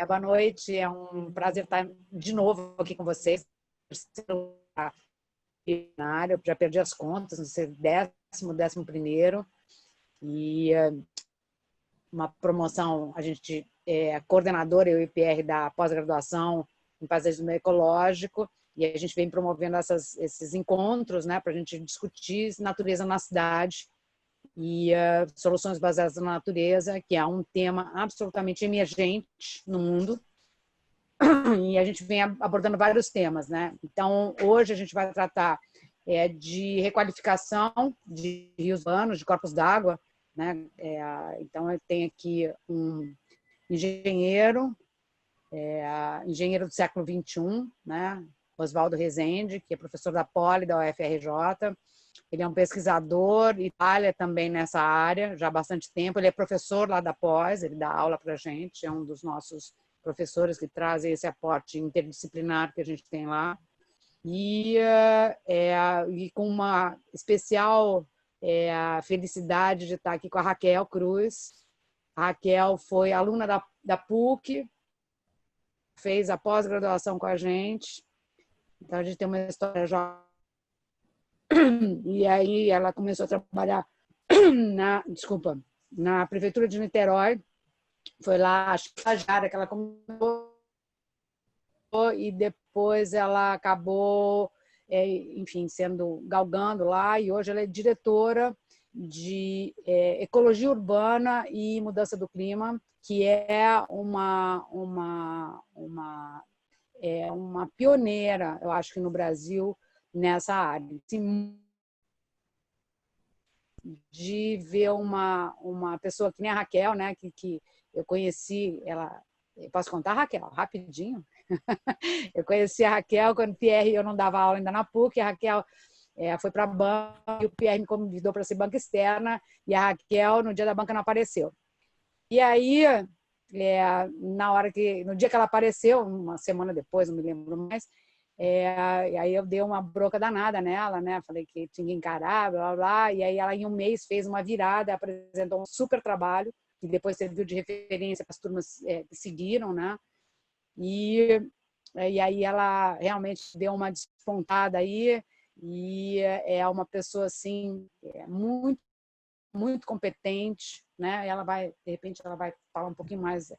Boa noite, é um prazer estar de novo aqui com vocês. Eu já perdi as contas, não sei, 10º, 11º, e uma promoção, a gente é coordenadora, eu e o IPR, da pós-graduação em paisagismo ecológico, e a gente vem promovendo esses encontros, né, para a gente discutir natureza na cidade e soluções baseadas na natureza, que é um tema absolutamente emergente no mundo, e a gente vem abordando vários temas, né? Então, hoje a gente vai tratar de requalificação de rios urbanos, de corpos d'água, né? Então, eu tenho aqui um engenheiro, engenheiro do século XXI, né? Oswaldo Rezende, que é professor da Poli, da UFRJ. Ele é um pesquisador e trabalha também nessa área já há bastante tempo. Ele é professor lá da Pós, ele dá aula para a gente, é um dos nossos professores que trazem esse aporte interdisciplinar que a gente tem lá. E com uma especial felicidade de estar aqui com a Raquel Cruz. A Raquel foi aluna da PUC, fez a pós-graduação com a gente. Então, a gente tem uma história já. E aí ela começou a trabalhar na Prefeitura de Niterói. Foi lá, acho que estagiária que ela começou, e depois ela acabou, enfim, galgando lá, e hoje ela é diretora de Ecologia Urbana e Mudança do Clima, que é uma pioneira, eu acho que no Brasil, nessa área. De ver uma pessoa que nem a Raquel, né, que eu conheci, ela... Eu posso contar, Raquel? Rapidinho. Eu conheci a Raquel quando o Pierre, eu não dava aula ainda na PUC, a Raquel foi para a banca, e o Pierre me convidou para ser banca externa, e a Raquel, no dia da banca, não apareceu. E aí, no dia que ela apareceu, uma semana depois, não me lembro mais, e aí eu dei uma bronca danada nela, né? Falei que tinha que encarar, blá, blá, blá. E aí ela, em um mês, fez uma virada, apresentou um super trabalho, que depois serviu de referência para as turmas que seguiram, né? E aí ela realmente deu uma despontada aí, e é uma pessoa, assim, muito, muito competente, né? De repente, ela vai falar um pouquinho mais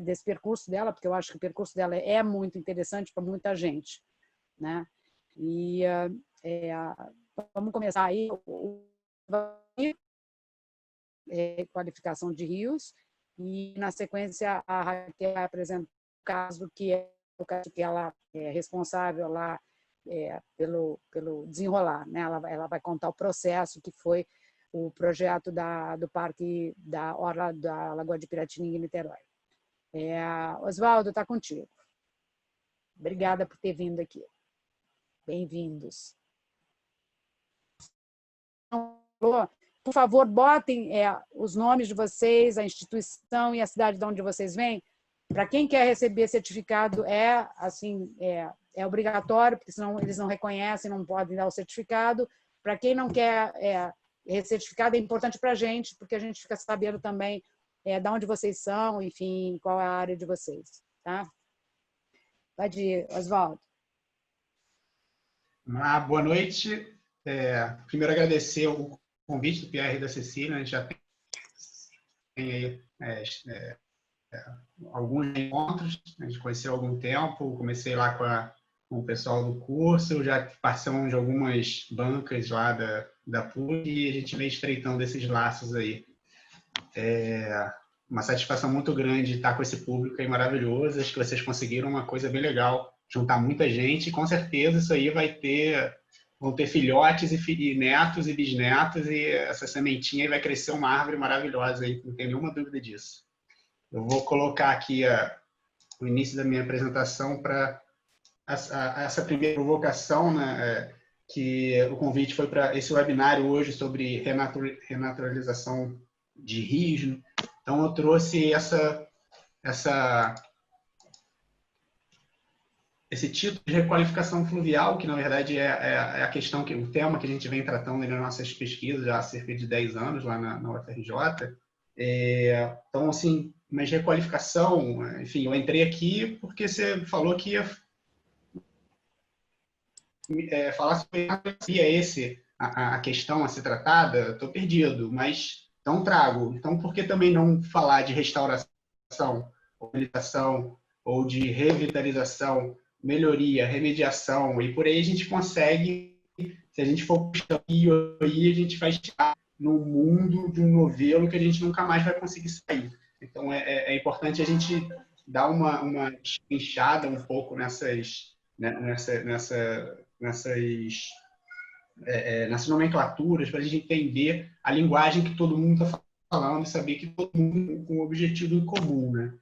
desse percurso dela, porque eu acho que o percurso dela é muito interessante para muita gente, né? E vamos começar aí qualificação de rios, e na sequência a Raquel vai apresentar o caso que é o caso que ela é responsável lá pelo desenrolar, né? Ela vai contar o processo que foi o projeto do Parque da Orla da Lagoa de Piratininga, em Niterói. Oswaldo, está contigo. Obrigada por ter vindo aqui. Bem-vindos. Por favor, botem os nomes de vocês, a instituição e a cidade de onde vocês vêm. Para quem quer receber certificado, é obrigatório, porque senão eles não reconhecem, não podem dar o certificado. Para quem não quer certificado, é importante para a gente, porque a gente fica sabendo também de onde vocês são, enfim, qual é a área de vocês. Tá? Pode ir, Oswaldo. Boa noite. Primeiro, agradecer o convite do Pierre e da Cecília. A gente já tem aí alguns encontros, a gente conheceu há algum tempo. Comecei lá com o pessoal do curso, já participamos de algumas bancas lá da PUC, e a gente vem estreitando esses laços aí. Uma satisfação muito grande estar com esse público aí maravilhoso. Acho que vocês conseguiram uma coisa bem legal, juntar muita gente, e com certeza isso aí vão ter filhotes e netos e bisnetos, e essa sementinha aí vai crescer uma árvore maravilhosa aí, não tem nenhuma dúvida disso. Eu vou colocar aqui o início da minha apresentação para essa primeira provocação, né, que o convite foi para esse webinário hoje sobre renaturalização de rios, né? Então, eu trouxe esse título de requalificação fluvial, que na verdade é a questão, o tema que a gente vem tratando nas nossas pesquisas já há cerca de 10 anos lá na UFRJ. Então, assim, mas requalificação, enfim, eu entrei aqui porque você falou que ia falar sobre a questão a ser tratada, estou perdido, mas então trago. Então, por que também não falar de restauração, reabilitação ou de revitalização, melhoria, remediação, e por aí a gente consegue, se a gente for puxando aí, a gente vai estar no mundo de um novelo que a gente nunca mais vai conseguir sair. Então, é importante a gente dar uma inchada um pouco nessas nomenclaturas, para a gente entender a linguagem que todo mundo está falando e saber que todo mundo com um objetivo em comum, né?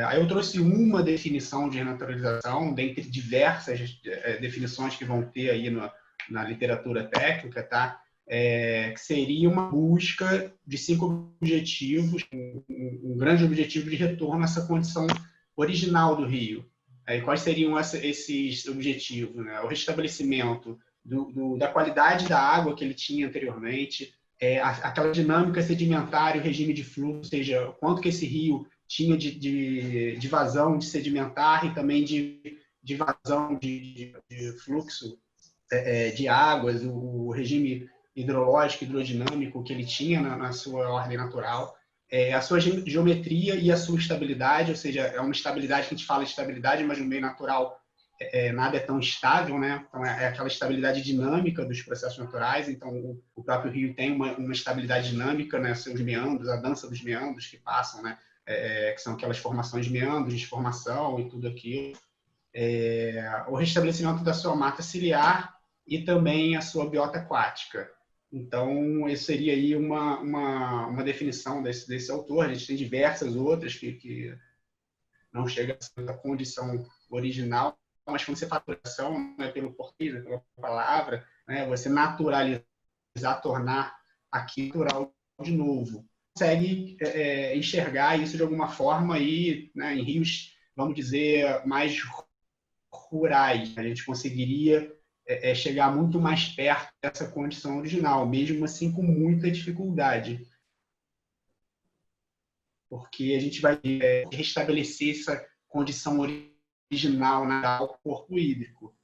Aí eu trouxe uma definição de renaturalização, dentre diversas definições que vão ter aí na literatura técnica, tá? Que seria uma busca de 5 objetivos, um grande objetivo de retorno a essa condição original do rio. Quais seriam esses objetivos? Né? O restabelecimento da qualidade da água que ele tinha anteriormente, aquela dinâmica sedimentar e o regime de fluxo, ou seja, quanto que esse rio tinha de vazão de sedimentar e também de vazão de fluxo de águas, o regime hidrológico, hidrodinâmico que ele tinha na sua ordem natural, a sua geometria e a sua estabilidade, ou seja, é uma estabilidade que a gente fala de estabilidade, mas no meio natural nada é tão estável, né? Então é aquela estabilidade dinâmica dos processos naturais. Então o próprio rio tem uma estabilidade dinâmica, né? Seus meandros, a dança dos meandros que passam, né? Que são aquelas formações de meandros, de formação e tudo aquilo. O restabelecimento da sua mata ciliar e também a sua biota aquática. Então, isso seria aí uma definição desse autor. A gente tem diversas outras que não chegam a essa condição original, mas quando você fala naturalização, é pelo português, pela palavra, né, você naturalizar, tornar aqui natural de novo. Consegue enxergar isso de alguma forma aí, né, em rios, vamos dizer, mais rurais. A gente conseguiria chegar muito mais perto dessa condição original, mesmo assim com muita dificuldade. Porque a gente vai restabelecer essa condição original do corpo hídrico.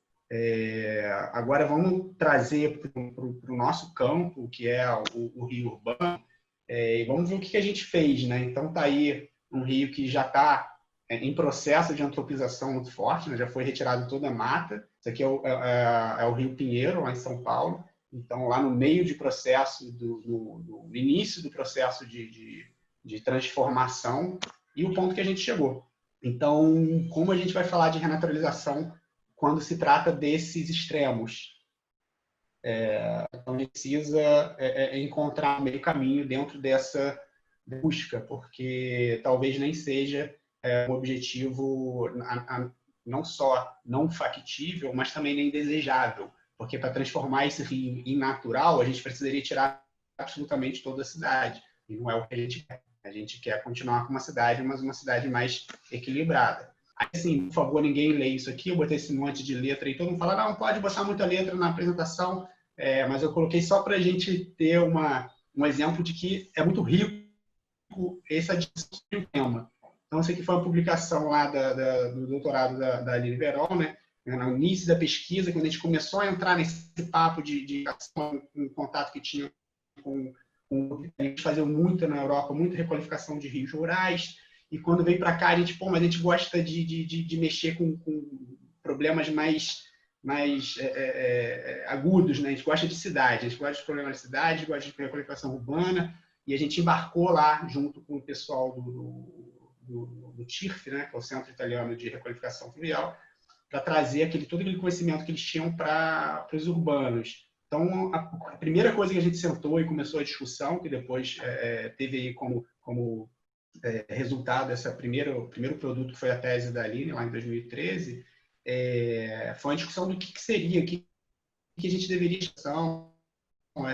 Agora vamos trazer para o nosso campo, que é o rio urbano, e vamos ver o que a gente fez, né? Então está aí um rio que já está em processo de antropização muito forte, né? Já foi retirado toda a mata. Isso aqui é o Rio Pinheiro, lá em São Paulo. Então, lá no meio de processo, no início do processo de transformação e o ponto que a gente chegou. Então, como a gente vai falar de renaturalização quando se trata desses extremos? Então, precisa encontrar meio caminho dentro dessa busca, porque talvez nem seja um objetivo não só não factível, mas também nem desejável, porque para transformar esse rio em natural, a gente precisaria tirar absolutamente toda a cidade, e não é o que a gente quer. A gente quer continuar com uma cidade, mas uma cidade mais equilibrada. Aí, assim, por favor, ninguém lê isso aqui, eu botei esse monte de letra e todo mundo fala, não, pode botar muita letra na apresentação, mas eu coloquei só para a gente ter um exemplo de que é muito rico essa discussão do tema. Então, essa aqui foi uma publicação lá do doutorado da Aline Verón, né? No início da pesquisa, quando a gente começou a entrar nesse papo de um contato que tinha com a gente fazia muito na Europa, muita requalificação de rios rurais, e quando veio para cá, a gente, mas a gente gosta de mexer com problemas mais agudos, né? A gente gosta de cidade, a gente gosta de problemas de cidade, gosta de requalificação urbana, e a gente embarcou lá, junto com o pessoal do TIRF, né, que é o Centro Italiano de Requalificação Fluvial, para trazer todo aquele conhecimento que eles tinham para os urbanos. Então, a primeira coisa que a gente sentou e começou a discussão, que depois teve aí como resultado esse primeiro produto, que foi a tese da Aline, lá em 2013, foi uma discussão do que seria, o que a gente deveria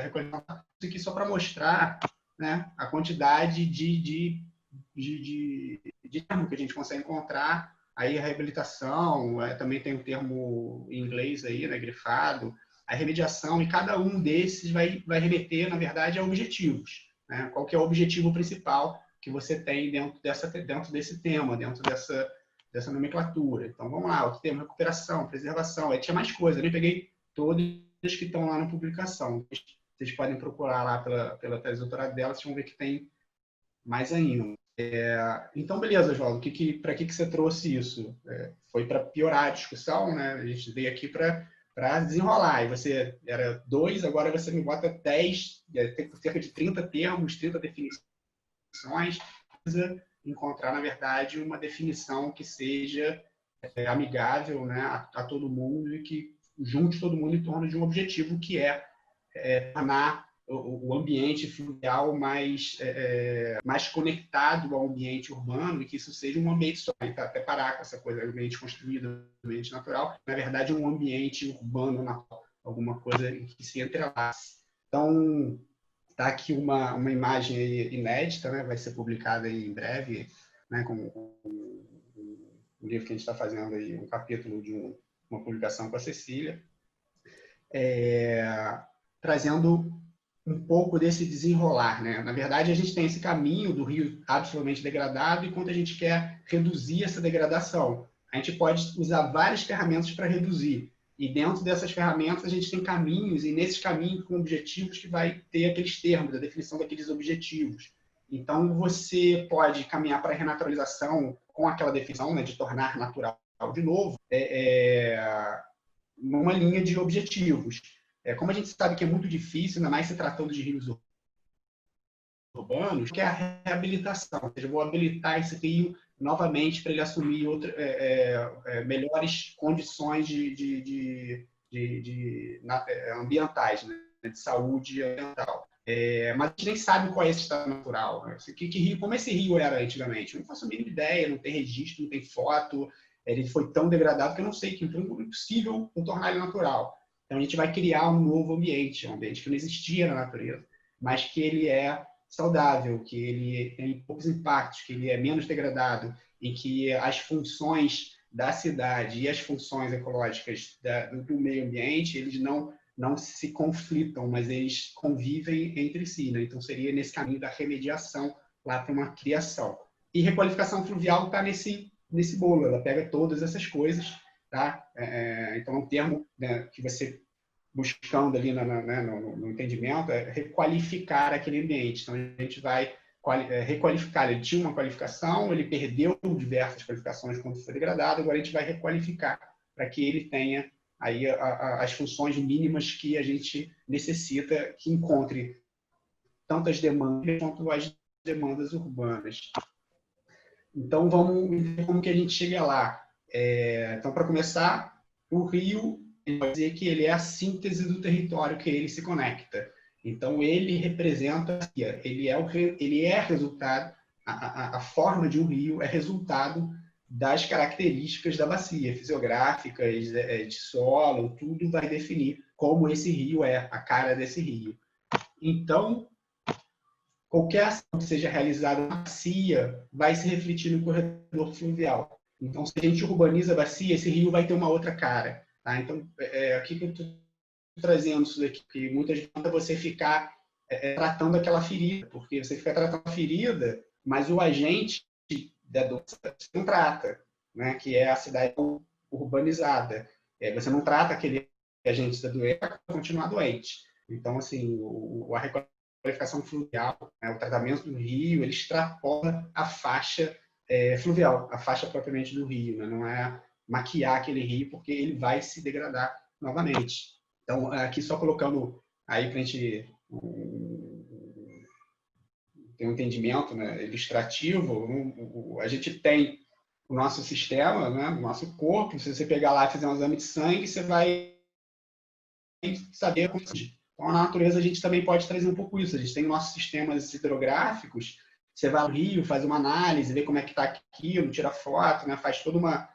recolher aqui só para mostrar, né, a quantidade de termo que a gente consegue encontrar. Aí a reabilitação, também tem um termo em inglês aí, né, grifado, a remediação, e cada um desses vai remeter, na verdade, a objetivos. Né? Qual que é o objetivo principal que você tem dentro desse tema, dentro dessa nomenclatura. Então, vamos lá, o tema recuperação, preservação, aí tinha mais coisa, eu nem peguei todas que estão lá na publicação. Vocês podem procurar lá pela tese de doutorado dela, vocês vão ver que tem mais ainda. Então, beleza, Oswaldo, para que você trouxe isso? Foi para piorar a discussão, né? A gente veio aqui para desenrolar. E você era 2, agora você me bota 10, tem cerca de 30 termos, 30 definições. Precisa encontrar, na verdade, uma definição que seja amigável, né, a todo mundo e que junte todo mundo em torno de um objetivo que é tornar o ambiente fluvial mais conectado ao ambiente urbano e que isso seja um ambiente só. Até parar com essa coisa, ambiente construído, ambiente natural. Na verdade, um ambiente urbano natural, alguma coisa que se entrelace. Então, está aqui uma imagem inédita, né? Vai ser publicada aí em breve, né? Com um livro que a gente está fazendo aí, um capítulo de uma publicação com a Cecília, trazendo um pouco desse desenrolar, né? Na verdade, a gente tem esse caminho do rio absolutamente degradado e quando a gente quer reduzir essa degradação, a gente pode usar várias ferramentas para reduzir. E dentro dessas ferramentas a gente tem caminhos e nesses caminhos com objetivos que vai ter aqueles termos, a definição daqueles objetivos. Então, você pode caminhar para a renaturalização com aquela definição, né, de tornar natural de novo, numa linha de objetivos. Como a gente sabe que é muito difícil, ainda mais se tratando de rios urbanos, que é a reabilitação. Ou seja, eu vou habilitar esse rio novamente para ele assumir melhores condições ambientais, né? De saúde ambiental. Mas a gente nem sabe qual é esse estado natural. Né? Como esse rio era antigamente? Eu não faço a mínima ideia, não tem registro, não tem foto. Ele foi tão degradado que eu não sei, que é impossível tornar ele natural. Então, a gente vai criar um novo ambiente, um ambiente que não existia na natureza, mas que ele é saudável, que ele tem poucos impactos, que ele é menos degradado, e que as funções da cidade e as funções ecológicas do meio ambiente, eles não se conflitam, mas eles convivem entre si. Né? Então, seria nesse caminho da remediação lá para uma criação. E requalificação fluvial está nesse bolo, ela pega todas essas coisas. Tá? Então, é um termo, né, que você buscando ali no entendimento é requalificar aquele ambiente. Então, a gente vai requalificar. Ele tinha uma qualificação, ele perdeu diversas qualificações quando foi degradado, agora a gente vai requalificar para que ele tenha aí as funções mínimas que a gente necessita, que encontre tantas demandas quanto as demandas urbanas. Então, vamos ver como que a gente chega lá. Então, para começar, o rio, pode dizer que ele é a síntese do território que ele se conecta. Então, ele representa, ele é resultado, a forma de um rio é resultado das características da bacia, fisiográficas, de solo, tudo vai definir como esse rio é, a cara desse rio. Então, qualquer ação que seja realizada na bacia vai se refletir no corredor fluvial. Então, se a gente urbaniza a bacia, esse rio vai ter uma outra cara. Tá? Então, aqui que eu estou trazendo isso daqui, que muitas vezes você ficar tratando aquela ferida, porque você fica tratando a ferida, mas o agente da doença você não trata, né? Que é a cidade urbanizada. Você não trata aquele agente da doença para continuar doente. Então, assim, a requalificação fluvial, né, o tratamento do rio, ele extrapola a faixa fluvial, a faixa propriamente do rio, né? Não é maquiar aquele rio, porque ele vai se degradar novamente. Então, aqui só colocando aí para a gente ter um entendimento, né, ilustrativo, a gente tem o nosso sistema, né, o nosso corpo. Se você pegar lá e fizer um exame de sangue, você vai saber como. Então, na natureza, a gente também pode trazer um pouco isso. A gente tem nossos sistemas hidrográficos. Você vai no rio, faz uma análise, vê como é que está aquilo, tira foto, né, faz toda uma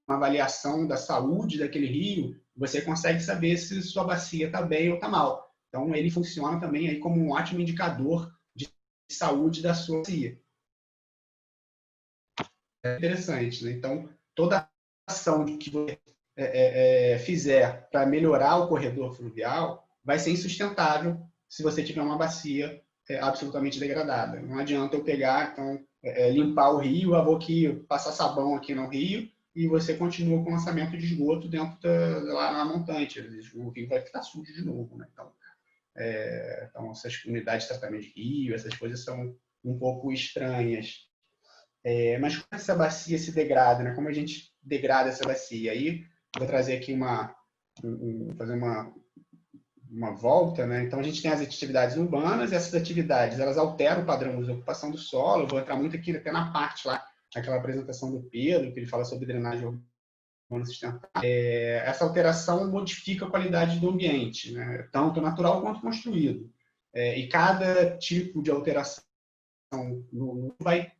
avaliação da saúde daquele rio. Você consegue saber se sua bacia está bem ou está mal. Então, ele funciona também aí como um ótimo indicador de saúde da sua bacia. É interessante, né? Então, toda ação que você fizer para melhorar o corredor fluvial vai ser insustentável se você tiver uma bacia absolutamente degradada. Não adianta eu pegar, então, limpar o rio, vou aqui passar sabão aqui no rio e você continua com o lançamento de esgoto dentro lá na montante. O rio vai ficar sujo de novo, né? Então, essas unidades de tratamento de rio, essas coisas são um pouco estranhas. Mas como essa bacia se degrada, né? Como a gente degrada essa bacia? Aí, vou trazer aqui fazer uma volta, né? Então, a gente tem as atividades urbanas, e essas atividades, elas alteram o padrão de ocupação do solo. Eu vou entrar muito aqui até na parte lá, naquela apresentação do Pedro, que ele fala sobre drenagem urbana sustentável. Essa alteração modifica a qualidade do ambiente, né? Tanto natural quanto construído. E cada tipo de alteração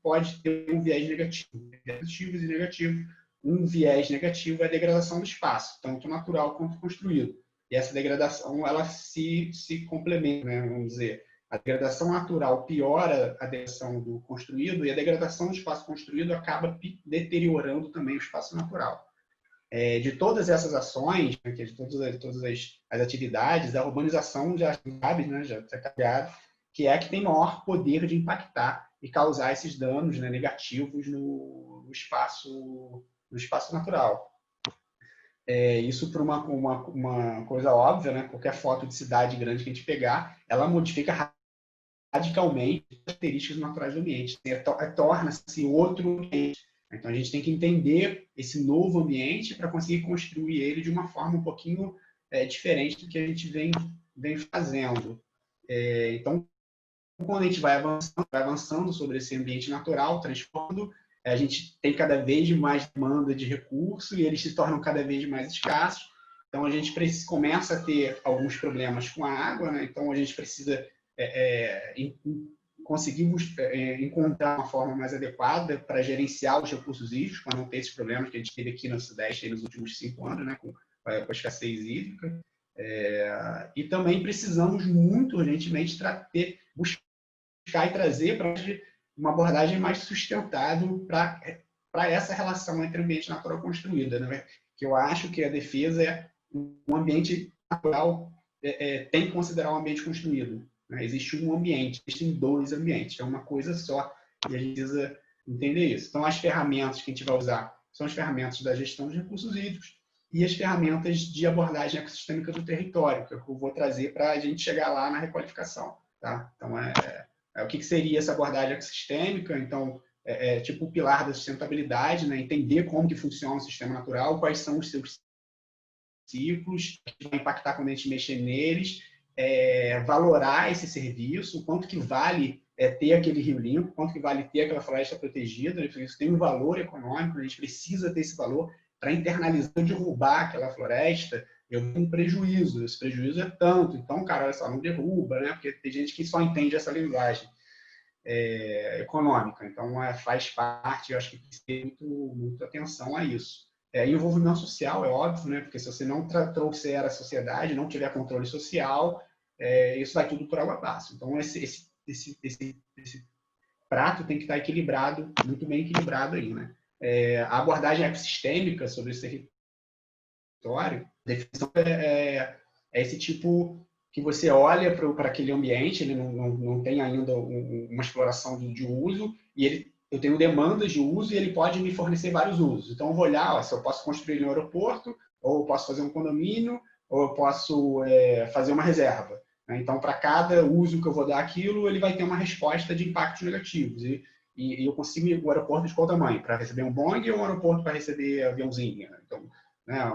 pode ter um viés negativo, positivos e negativos. Um viés negativo é a degradação do espaço, tanto natural quanto construído. E essa degradação, ela se complementa, né? Vamos dizer, a degradação natural piora a degradação do construído e a degradação do espaço construído acaba deteriorando também o espaço natural. De todas essas ações, né, de todas as atividades, a urbanização já sabe, né, já está criada, que é a que tem maior poder de impactar e causar esses danos, né, negativos no espaço natural. Isso por uma coisa óbvia, né? Qualquer foto de cidade grande que a gente pegar, ela modifica radicalmente as características naturais do ambiente, torna-se outro ambiente. Então a gente tem que entender esse novo ambiente para conseguir construir ele de uma forma um pouquinho diferente do que a gente vem fazendo. Então, quando a gente vai avançando sobre esse ambiente natural, transformando, a gente tem cada vez mais demanda de recursos e eles se tornam cada vez mais escassos. Então, a gente começa a ter alguns problemas com a água, né? Então, a gente precisa conseguimos encontrar uma forma mais adequada para gerenciar os recursos hídricos, para não ter esses problemas que a gente teve aqui no Sudeste nos últimos 5 anos, né? com a escassez hídrica. E também precisamos muito urgentemente buscar e trazer para uma abordagem mais sustentável para essa relação entre ambiente natural construída, né? Que eu acho que a defesa é um ambiente natural tem que considerar um ambiente construído. Né? Existe um ambiente, existem 2 ambientes, é uma coisa só e a gente precisa entender isso. Então, as ferramentas que a gente vai usar são as ferramentas da gestão de recursos hídricos e as ferramentas de abordagem ecossistêmica do território, que eu vou trazer para a gente chegar lá na requalificação. Tá? Então, o que seria essa abordagem ecossistêmica? Então, tipo o pilar da sustentabilidade, né? Entender como que funciona o sistema natural, quais são os seus ciclos, que vai impactar quando a gente mexer neles, valorar esse serviço, o quanto que vale ter aquele rio limpo, quanto que vale ter aquela floresta protegida, isso tem um valor econômico, a gente precisa ter esse valor para internalizar, derrubar aquela floresta, eu tenho um prejuízo, esse prejuízo é tanto, então, cara, olha só, não derruba, né? Porque tem gente que só entende essa linguagem econômica, então faz parte, eu acho que tem que ter muita atenção a isso. Envolvimento social, é óbvio, né? Porque se você não trouxer a sociedade, não tiver controle social, isso vai tudo por água abaixo. Então, esse prato tem que estar equilibrado, muito bem equilibrado aí, né? A abordagem ecossistêmica sobre esse território, a definição é esse tipo que você olha para aquele ambiente, ele não tem ainda uma exploração de uso, e eu tenho demandas de uso e ele pode me fornecer vários usos. Então, eu vou olhar se eu posso construir um aeroporto, ou eu posso fazer um condomínio, ou eu posso fazer uma reserva. Então, para cada uso que eu vou dar aquilo, ele vai ter uma resposta de impactos negativos. E eu consigo ir o aeroporto de qual tamanho? Para receber um Boeing ou um aeroporto para receber aviãozinho? Então,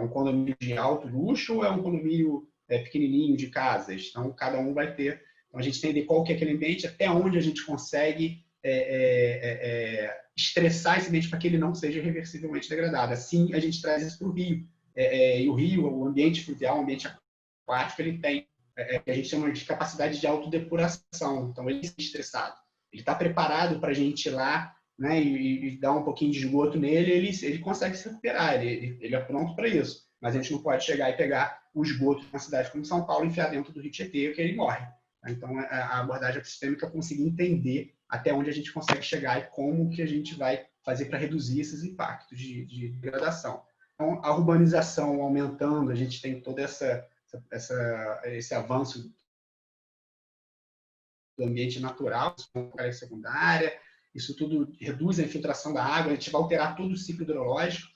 um condomínio de alto luxo ou é um condomínio pequenininho de casas? Então, cada um vai ter. Então, a gente entender qual que é aquele ambiente, até onde a gente consegue estressar esse ambiente para que ele não seja irreversivelmente degradado. Assim, a gente traz isso para o rio. E o rio, o ambiente fluvial, o ambiente aquático, ele tem que a gente chama de capacidade de autodepuração. Então, ele está estressado. Ele está preparado para a gente ir lá, né, e dar um pouquinho de esgoto nele, ele consegue se recuperar, ele é pronto para isso. Mas a gente não pode chegar e pegar o esgoto de uma cidade como São Paulo e enfiar dentro do Rio Tietê, que ele morre. Então, a abordagem ecossistêmica é conseguir entender até onde a gente consegue chegar e como que a gente vai fazer para reduzir esses impactos de degradação. Então, a urbanização aumentando, a gente tem todo esse avanço do ambiente natural, área secundária, isso tudo reduz a infiltração da água, a gente vai alterar todo o ciclo hidrológico,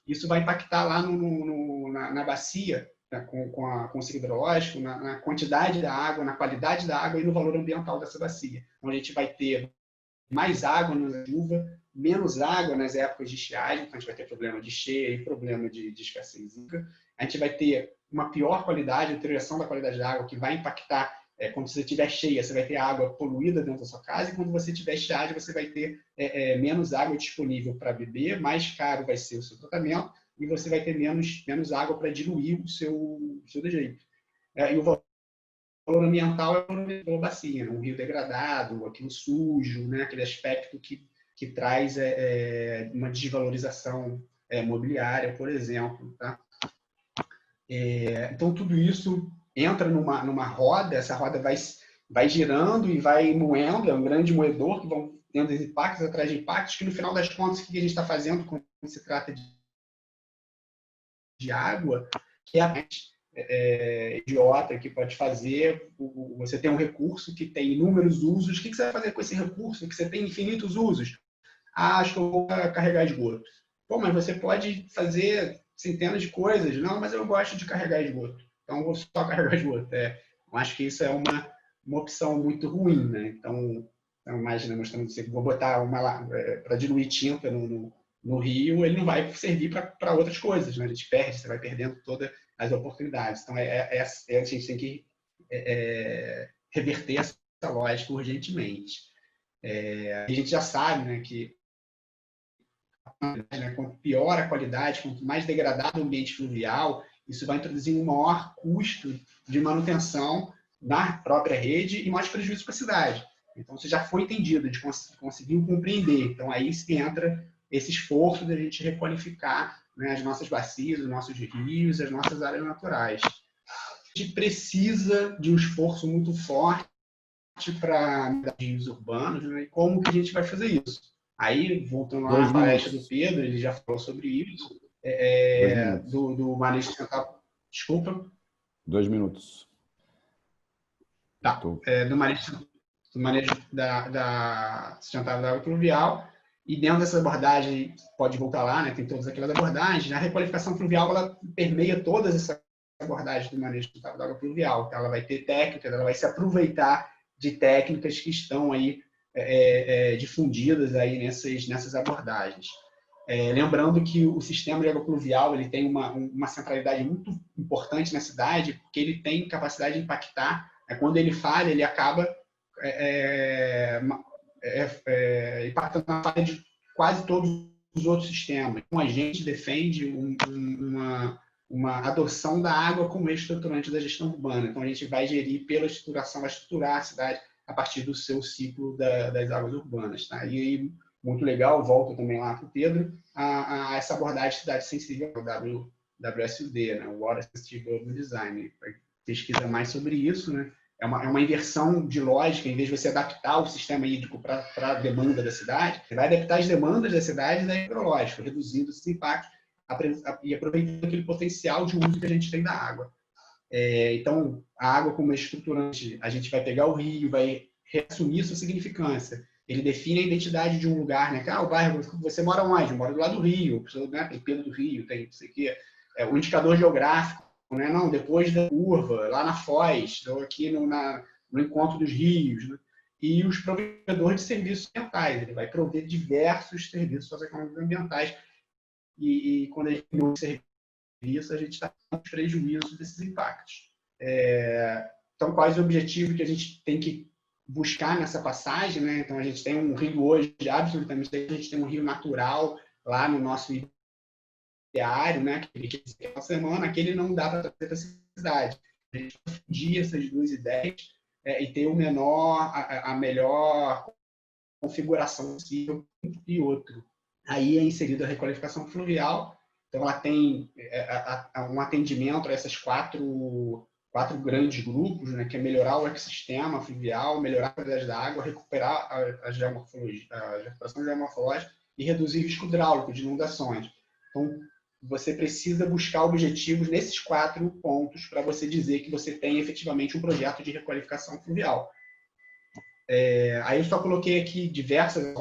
isso vai impactar lá na bacia, né, com o ciclo hidrológico, na quantidade da água, na qualidade da água e no valor ambiental dessa bacia. Então, a gente vai ter mais água na chuva, menos água nas épocas de estiagem, então a gente vai ter problema de cheia e problema de escassez hídrica. A gente vai ter uma pior qualidade, deterioração da qualidade da água, que vai impactar, quando você estiver cheia, você vai ter água poluída dentro da sua casa, e quando você tiver estiagem, você vai ter menos água disponível para beber, mais caro vai ser o seu tratamento, e você vai ter menos água para diluir o seu dejeto. E o valor ambiental é pela bacia, né? Um rio degradado, aquilo sujo, né? Aquele aspecto que traz uma desvalorização mobiliária, por exemplo. Tá? Então, tudo isso entra numa roda, essa roda vai girando e vai moendo, é um grande moedor que vão tendo impactos atrás de impactos, que no final das contas, o que a gente está fazendo quando se trata de água, que é a idiota que pode fazer, você tem um recurso que tem inúmeros usos, o que você vai fazer com esse recurso que você tem infinitos usos? Acho que eu vou carregar esgoto. Pô, mas você pode fazer centenas de coisas. Não, mas eu gosto de carregar esgoto. Então, eu vou só carregar esgoto. Eu acho que isso é uma opção muito ruim, né? Então imagina, mostrando assim, vou botar para diluir tinta no rio, ele não vai servir para outras coisas, né? A gente perde, você vai perdendo todas as oportunidades. Então, a gente tem que reverter essa lógica urgentemente. A gente já sabe, né, que quanto pior a qualidade, quanto mais degradado o ambiente fluvial, isso vai introduzir um maior custo de manutenção na própria rede e mais prejuízo para a cidade. Então, isso já foi entendido, a gente conseguiu compreender. Então, aí entra esse esforço da gente requalificar, né, as nossas bacias, os nossos rios, as nossas áreas naturais. A gente precisa de um esforço muito forte para rios urbanos, né? E como que a gente vai fazer isso? Aí, voltando lá na palestra do Pedro, ele já falou sobre isso, do manejo sustentável. Desculpa. 2 minutos. Tá. Do manejo da sustentável da água pluvial. E dentro dessa abordagem, pode voltar lá, né? Tem todas aquelas abordagens. A requalificação fluvial, ela permeia todas essas abordagens do manejo sustentável da água pluvial. Então, ela vai ter técnicas, ela vai se aproveitar de técnicas que estão aí difundidas aí nessas abordagens. Lembrando que o sistema de água pluvial ele tem uma centralidade muito importante na cidade, porque ele tem capacidade de impactar. Quando ele falha, ele acaba impactando na falha de quase todos os outros sistemas. Então, a gente defende uma adoção da água como eixo estruturante da gestão urbana. Então, a gente vai gerir pela estruturação, vai estruturar a cidade a partir do seu ciclo das águas urbanas. Tá? E aí, muito legal, volto também lá para o Pedro, a essa abordagem de cidade sensível, o WSUD, né? o Water Sensitive Urban Design. Pesquisa mais sobre isso, né? É uma inversão de lógica, em vez de você adaptar o sistema hídrico para a demanda da cidade, você vai adaptar as demandas da cidade da hidrológica, reduzindo esses impactos e aproveitando aquele potencial de uso que a gente tem da água. Então, a água como estruturante, a gente vai pegar o rio, vai reassumir sua significância. Ele define a identidade de um lugar, né? O bairro, você mora onde? Eu moro do lado do rio, né? Tem Pedro do Rio, tem não sei o quê. O indicador geográfico, né? Não, depois da curva, lá na Foz, ou aqui no encontro dos rios, né? E os provedores de serviços ambientais. Ele vai prover diversos serviços socioeconômicos ambientais. E quando a gente não serviço, a gente está com prejuízo desses impactos. Então, quais os objetivos que a gente tem que buscar nessa passagem, né? Então, a gente tem um rio hoje, absolutamente, a gente tem um rio natural lá no nosso diário, né? Que uma semana, aquele não dá para trazer essa cidade. A gente fundir essas duas ideias e ter a melhor configuração possível e outro. Aí é inserida a requalificação fluvial. Então, ela tem um atendimento a esses quatro grandes grupos, né, que é melhorar o ecossistema fluvial, melhorar a qualidade da água, recuperar a recuperação geomorfológica e reduzir o risco hidráulico de inundações. Então, você precisa buscar objetivos nesses 4 pontos para você dizer que você tem efetivamente um projeto de requalificação fluvial. Aí eu só coloquei aqui diversas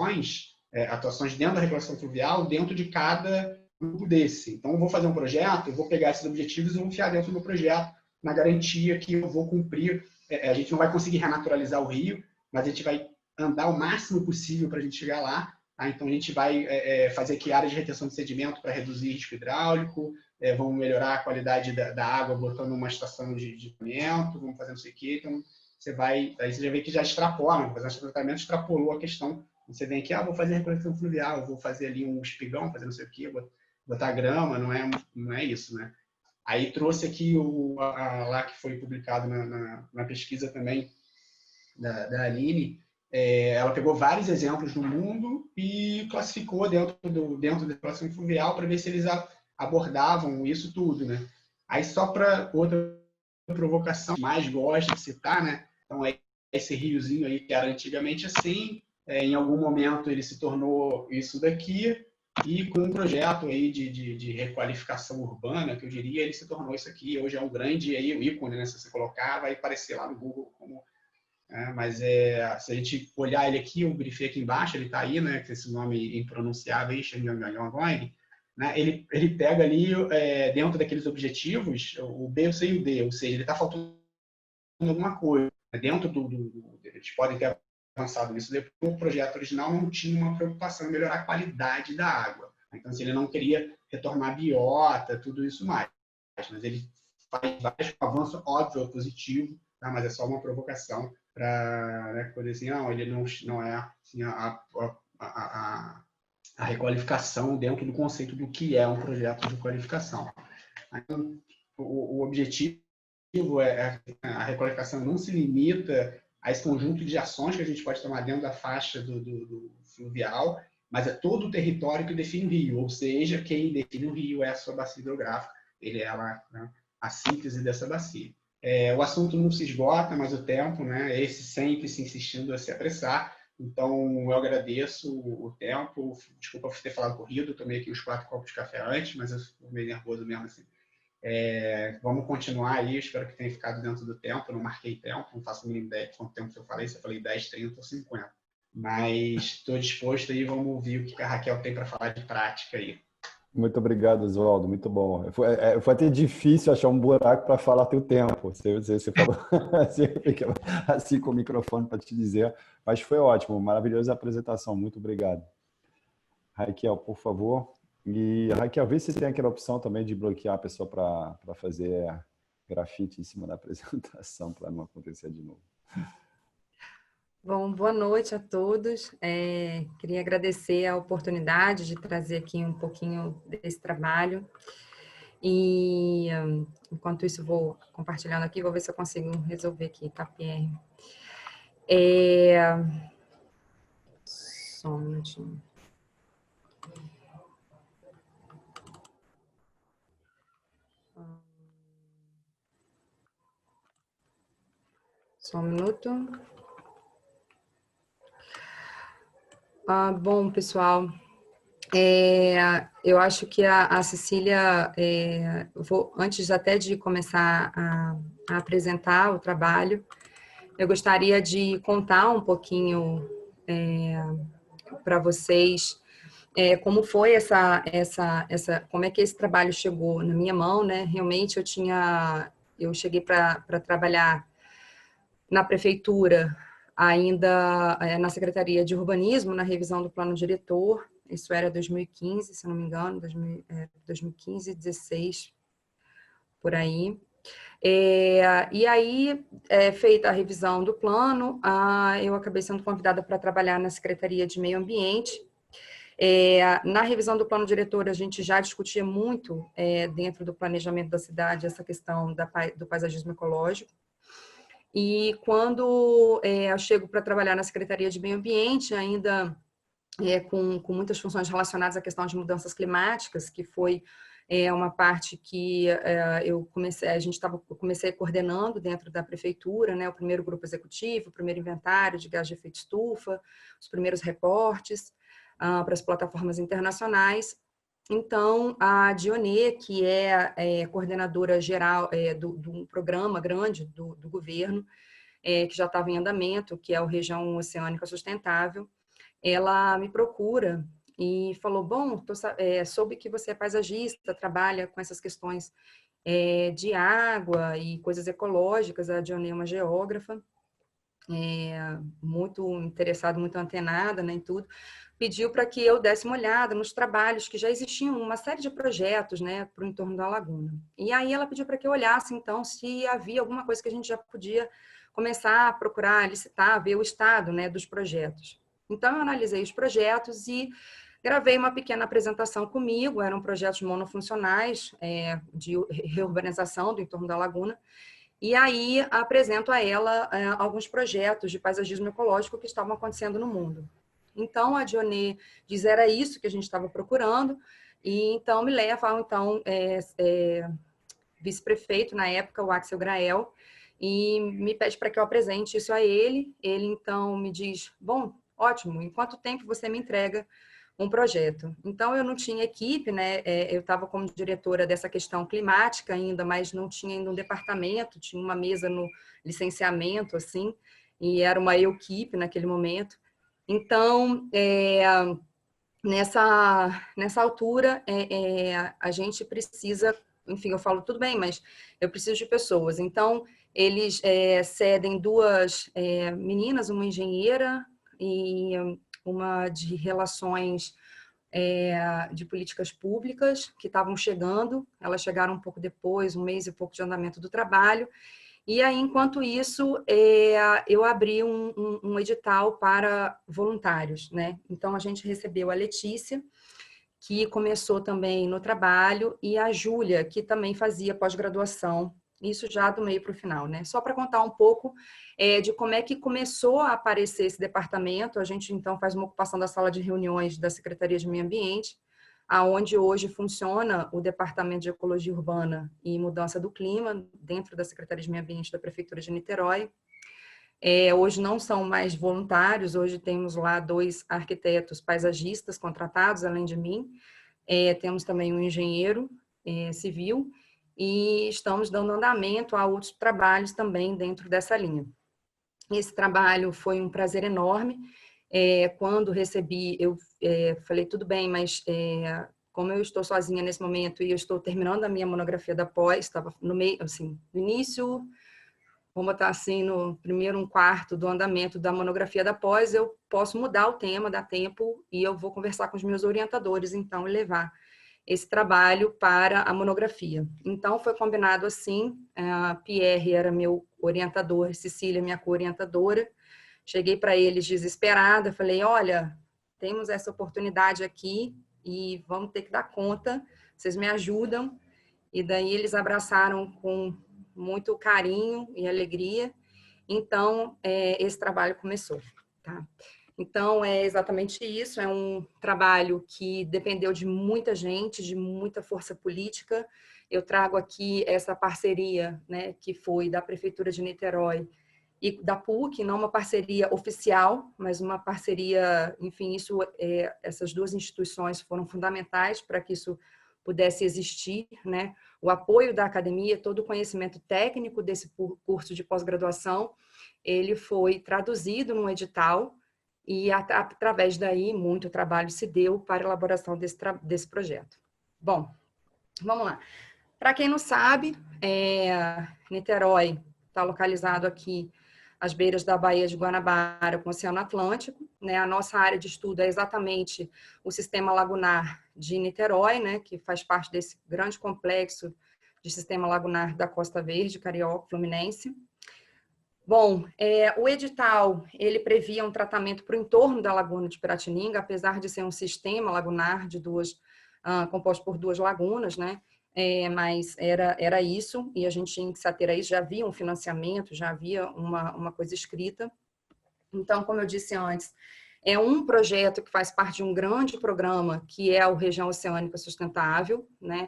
atuações dentro da regulação fluvial, dentro de cada grupo desse. Então, eu vou fazer um projeto, eu vou pegar esses objetivos e vou enfiar dentro do meu projeto, na garantia que eu vou cumprir. A gente não vai conseguir renaturalizar o rio, mas a gente vai andar o máximo possível para a gente chegar lá. Tá? Então, a gente vai fazer aqui áreas de retenção de sedimento para reduzir risco hidráulico, vamos melhorar a qualidade da água botando uma estação de tratamento, vamos fazer não sei o quê. Então, aí você já vê que já extrapola, fazer um tratamento extrapolou a questão. Você vem aqui, vou fazer recoleção fluvial, vou fazer ali um espigão, fazer não sei o quê, botar grama, não é isso, né? Aí trouxe aqui lá que foi publicado na pesquisa também da Aline, ela pegou vários exemplos do mundo e classificou dentro da regulação fluvial para ver se eles abordavam isso tudo, né? Aí só para outra provocação, mais gosto de citar, né? Então, esse riozinho aí que era antigamente assim, em algum momento ele se tornou isso daqui, e com um projeto aí de requalificação urbana, que eu diria, ele se tornou isso aqui. Hoje é um grande aí, o ícone, né? Se você colocar, vai aparecer lá no Google como... mas se a gente olhar ele aqui, eu grifei aqui embaixo, ele está aí, né? Com esse nome impronunciável, Xangyangyangyangwang, né? Ele pega ali, dentro daqueles objetivos, o B, o C e o D, ou seja, ele está faltando alguma coisa. Dentro eles podem ter avançado nisso depois, o projeto original não tinha uma preocupação em melhorar a qualidade da água. Então, ele não queria retornar a biota, tudo isso mais. Mas ele faz vários avanços, óbvio, positivo, tá? Mas é só uma provocação para poder assim, não, ele não é assim, a requalificação dentro do conceito do que é um projeto de qualificação. Então, o objetivo a requalificação não se limita a esse conjunto de ações que a gente pode tomar dentro da faixa do fluvial, mas é todo o território que define o rio, ou seja, quem define o rio é a sua bacia hidrográfica, ele é a síntese dessa bacia. O assunto não se esgota, mas o tempo, né, esse sempre se insistindo a se apressar, então eu agradeço o tempo, desculpa por ter falado corrido, tomei aqui os 4 copos de café antes, mas eu estou meio nervoso mesmo assim. Vamos continuar aí, espero que tenha ficado dentro do tempo, eu não marquei tempo, não faço a mínima ideia de quanto tempo que eu falei, se eu falei 10, 30 ou 50. Mas estou disposto aí, vamos ouvir o que a Raquel tem para falar de prática aí. Muito obrigado, Oswaldo, muito bom. Foi até difícil achar um buraco para falar teu tempo. Você falou assim com o microfone para te dizer, mas foi ótimo, maravilhosa apresentação, muito obrigado. Raquel, por favor. E, Raquel, vê se tem aquela opção também de bloquear a pessoa para fazer grafite em cima da apresentação, para não acontecer de novo. Bom, boa noite a todos. Queria agradecer a oportunidade de trazer aqui um pouquinho desse trabalho. E, enquanto isso, vou compartilhando aqui, vou ver se eu consigo resolver aqui, tá, Pierre? Só um minutinho. Só um minuto. Bom, pessoal, eu acho que a Cecília, antes até de começar a apresentar o trabalho, eu gostaria de contar um pouquinho para vocês como foi como é que esse trabalho chegou na minha mão, né? Realmente eu cheguei para trabalhar na prefeitura, ainda na Secretaria de Urbanismo, na revisão do plano diretor, isso era 2015, se não me engano, 2015, 2016, por aí. E aí, feita a revisão do plano, eu acabei sendo convidada para trabalhar na Secretaria de Meio Ambiente. Na revisão do plano diretor, a gente já discutia muito, dentro do planejamento da cidade, essa questão do paisagismo ecológico. E quando eu chego para trabalhar na Secretaria de Meio Ambiente, ainda com muitas funções relacionadas à questão de mudanças climáticas, que foi uma parte que eu comecei coordenando dentro da prefeitura, né, o primeiro grupo executivo, o primeiro inventário de gás de efeito estufa, os primeiros reportes para as plataformas internacionais. Então, a Dionê, que é coordenadora geral de um programa grande do governo, que já estava em andamento, que é o Região Oceânica Sustentável, ela me procura e falou, bom, soube que você é paisagista, trabalha com essas questões de água e coisas ecológicas. A Dionê é uma geógrafa, muito interessada, muito antenada, né, em tudo. Pediu para que eu desse uma olhada nos trabalhos que já existiam, uma série de projetos, né, para o entorno da laguna. E aí ela pediu para que eu olhasse, então, se havia alguma coisa que a gente já podia começar a procurar, licitar, ver o estado, né, dos projetos. Então, eu analisei os projetos e gravei uma pequena apresentação comigo. Eram projetos monofuncionais de reurbanização do entorno da laguna. E aí apresento a ela alguns projetos de paisagismo ecológico que estavam acontecendo no mundo. Então, a Dionê diz, era isso que a gente estava procurando, e então me leva ao vice-prefeito, na época, o Axel Grael, e me pede para que eu apresente isso a ele. Ele, então, me diz, bom, ótimo, em quanto tempo você me entrega um projeto? Então, eu não tinha equipe, né? Eu estava como diretora dessa questão climática ainda, mas não tinha ainda um departamento, tinha uma mesa no licenciamento, assim, e era uma equipe naquele momento. Então, nessa altura, a gente precisa, enfim, eu falo, tudo bem, mas eu preciso de pessoas. Então, eles cedem duas meninas, uma engenheira e uma de relações de políticas públicas, que estavam chegando. Elas chegaram um pouco depois, um mês e pouco de andamento do trabalho. E aí, enquanto isso, eu abri um edital para voluntários, né? Então, a gente recebeu a Letícia, que começou também no trabalho, e a Júlia, que também fazia pós-graduação, isso já do meio para o final, né? Só para contar um pouco de como é que começou a aparecer esse departamento. A gente, então, faz uma ocupação da sala de reuniões da Secretaria de Meio Ambiente, aonde hoje funciona o Departamento de Ecologia Urbana e Mudança do Clima, dentro da Secretaria de Meio Ambiente da Prefeitura de Niterói. Hoje não são mais voluntários, hoje temos lá 2 arquitetos paisagistas contratados, além de mim. Temos também um engenheiro civil e estamos dando andamento a outros trabalhos também dentro dessa linha. Esse trabalho foi um prazer enorme. Quando recebi, eu falei, tudo bem, mas como eu estou sozinha nesse momento e eu estou terminando a minha monografia da pós, estava no meio, assim, no início, vamos botar assim, no primeiro 1/4 do andamento da monografia da pós, eu posso mudar o tema, dá tempo, e eu vou conversar com os meus orientadores, então, e levar esse trabalho para a monografia. Então, foi combinado assim, a Pierre era meu orientador, Cecília minha co-orientadora. Cheguei para eles desesperada, falei, olha, temos essa oportunidade aqui e vamos ter que dar conta, vocês me ajudam. E daí eles abraçaram com muito carinho e alegria. Então, esse trabalho começou, tá? Então, é exatamente isso, é um trabalho que dependeu de muita gente, de muita força política. Eu trago aqui essa parceria, né, que foi da Prefeitura de Niterói e da PUC, não uma parceria oficial, mas uma parceria, enfim, essas 2 instituições foram fundamentais para que isso pudesse existir, né? O apoio da academia, todo o conhecimento técnico desse curso de pós-graduação, ele foi traduzido num edital e, através daí, muito trabalho se deu para a elaboração desse projeto. Bom, vamos lá. Para quem não sabe, Niterói está localizado aqui às beiras da Baía de Guanabara, com o Oceano Atlântico, né? A nossa área de estudo é exatamente o sistema lagunar de Niterói, né? Que faz parte desse grande complexo de sistema lagunar da Costa Verde, Carioca, Fluminense. Bom, o edital, ele previa um tratamento para o entorno da Laguna de Piratininga, apesar de ser um sistema lagunar de composto por 2 lagunas, né? Mas era isso, e a gente tinha que se ater a isso. Já havia um financiamento, já havia uma coisa escrita. Então, como eu disse antes, é um projeto que faz parte de um grande programa, que é o Região Oceânica Sustentável, né?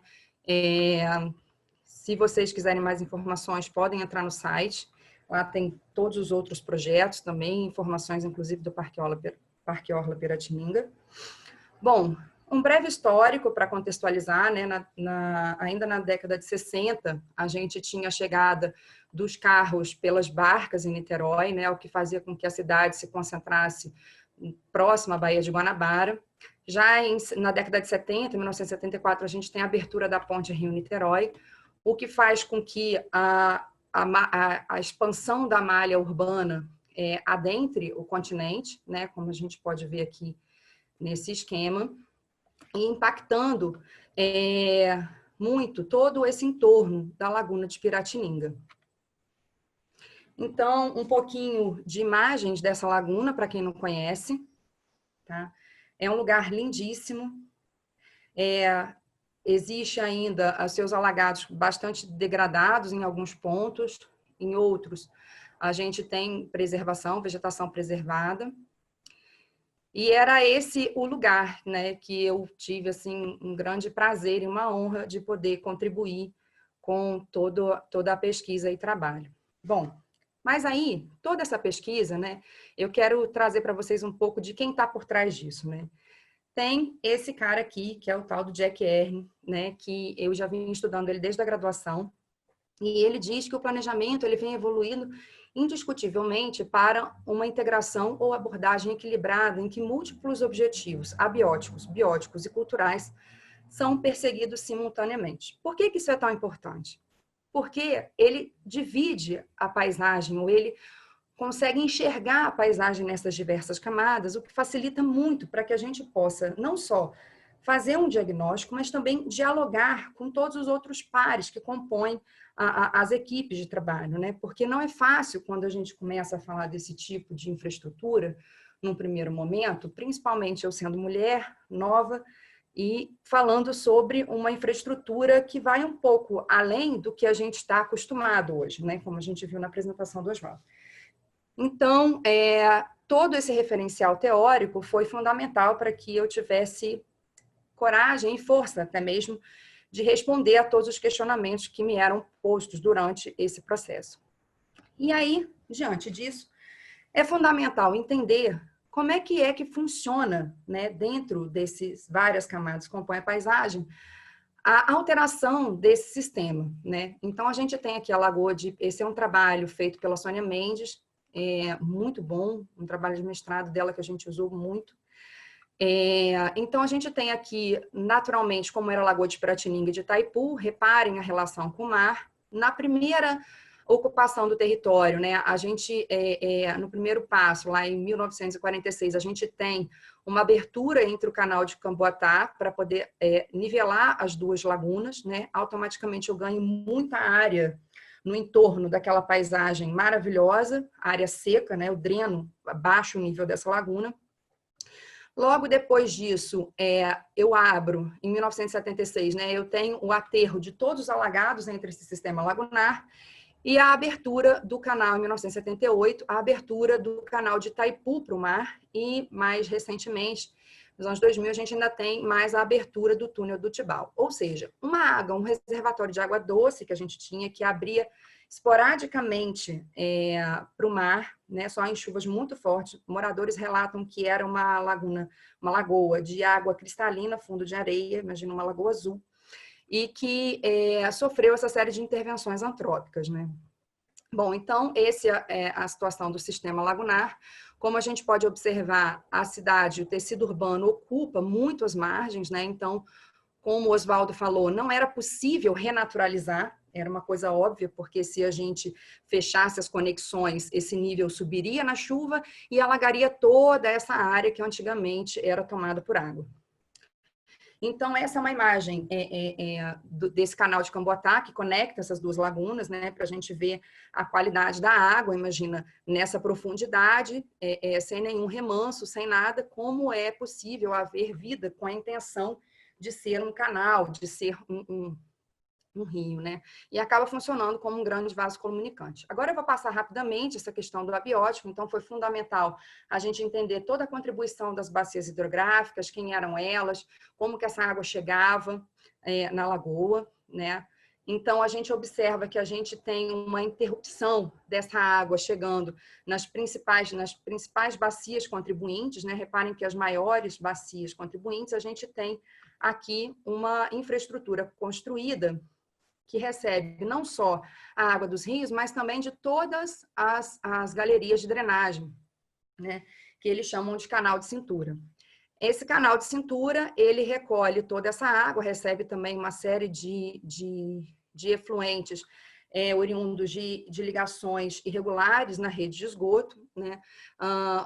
Se vocês quiserem mais informações, podem entrar no site. Lá tem todos os outros projetos também, informações, inclusive, do Parque Orla Piratininga. Bom, Um breve histórico para contextualizar, né? Ainda na década de 60, a gente tinha a chegada dos carros pelas barcas em Niterói, né? O que fazia com que a cidade se concentrasse próxima à Baía de Guanabara. Já na década de 70, em 1974, a gente tem a abertura da ponte Rio-Niterói, o que faz com que a expansão da malha urbana adentre o continente, né? Como a gente pode ver aqui nesse esquema, e impactando muito todo esse entorno da Laguna de Piratininga. Então, um pouquinho de imagens dessa laguna, para quem não conhece. Tá? É um lugar lindíssimo. Existe ainda os seus alagados bastante degradados em alguns pontos, em outros a gente tem preservação, vegetação preservada. E era esse o lugar, né, que eu tive assim um grande prazer e uma honra de poder contribuir com toda a pesquisa e trabalho. Bom, mas aí, toda essa pesquisa, né, eu quero trazer para vocês um pouco de quem está por trás disso, né? Tem esse cara aqui, que é o tal do Jack Ehring, né, que eu já vim estudando ele desde a graduação, e ele diz que o planejamento ele vem evoluindo indiscutivelmente para uma integração ou abordagem equilibrada em que múltiplos objetivos abióticos, bióticos e culturais são perseguidos simultaneamente. Por que isso é tão importante? Porque ele divide a paisagem, ou ele consegue enxergar a paisagem nessas diversas camadas, o que facilita muito para que a gente possa não só fazer um diagnóstico, mas também dialogar com todos os outros pares que compõem as equipes de trabalho, né? Porque não é fácil quando a gente começa a falar desse tipo de infraestrutura, num primeiro momento, principalmente eu sendo mulher, nova, e falando sobre uma infraestrutura que vai um pouco além do que a gente está acostumado hoje, né? Como a gente viu na apresentação do Oswaldo. Então, todo esse referencial teórico foi fundamental para que eu tivesse coragem e força até mesmo de responder a todos os questionamentos que me eram postos durante esse processo. E aí, diante disso, é fundamental entender como é que funciona, né, dentro desses várias camadas que compõem a paisagem, a alteração desse sistema, né? Então, a gente tem aqui a Lagoa de... Esse é um trabalho feito pela Sônia Mendes, muito bom, um trabalho de mestrado dela que a gente usou muito. Então, a gente tem aqui, naturalmente, como era a Lagoa de Piratininga e de Itaipu, reparem a relação com o mar. Na primeira ocupação do território, né, a gente, no primeiro passo, lá em 1946, a gente tem uma abertura entre o canal de Camboatá para poder nivelar as duas lagunas, né? Automaticamente eu ganho muita área no entorno daquela paisagem maravilhosa, área seca, né? Eu dreno abaixo o nível dessa laguna. Logo depois disso, eu abro, em 1976, né, eu tenho o aterro de todos os alagados entre esse sistema lagunar e a abertura do canal, em 1978, a abertura do canal de Itaipu para o mar e, mais recentemente, nos anos 2000, a gente ainda tem mais a abertura do túnel do Tibau. Ou seja, um reservatório de água doce que a gente tinha, que abria esporadicamente para o mar, né, só em chuvas muito fortes. Moradores relatam que era uma lagoa de água cristalina, fundo de areia, imagina uma lagoa azul, e que sofreu essa série de intervenções antrópicas, né? Bom, então, essa é a situação do sistema lagunar. Como a gente pode observar, a cidade, o tecido urbano ocupa muito as margens, né? Então, como o Oswaldo falou, não era possível renaturalizar, era uma coisa óbvia, porque se a gente fechasse as conexões, esse nível subiria na chuva e alagaria toda essa área que antigamente era tomada por água. Então, essa é uma imagem desse canal de Camboatá, que conecta essas duas lagunas, né, para a gente ver a qualidade da água, imagina, nessa profundidade, sem nenhum remanso, sem nada, como é possível haver vida com a intenção de ser um canal, de ser um rio, né? E acaba funcionando como um grande vaso comunicante. Agora eu vou passar rapidamente essa questão do abiótico, então foi fundamental a gente entender toda a contribuição das bacias hidrográficas, quem eram elas, como que essa água chegava na lagoa, né? Então, a gente observa que a gente tem uma interrupção dessa água chegando nas principais bacias contribuintes, né? Reparem que as maiores bacias contribuintes, a gente tem aqui uma infraestrutura construída que recebe não só a água dos rios, mas também de todas as galerias de drenagem, né? Que eles chamam de canal de cintura. Esse canal de cintura, ele recolhe toda essa água, recebe também uma série de efluentes oriundos de ligações irregulares na rede de esgoto, né?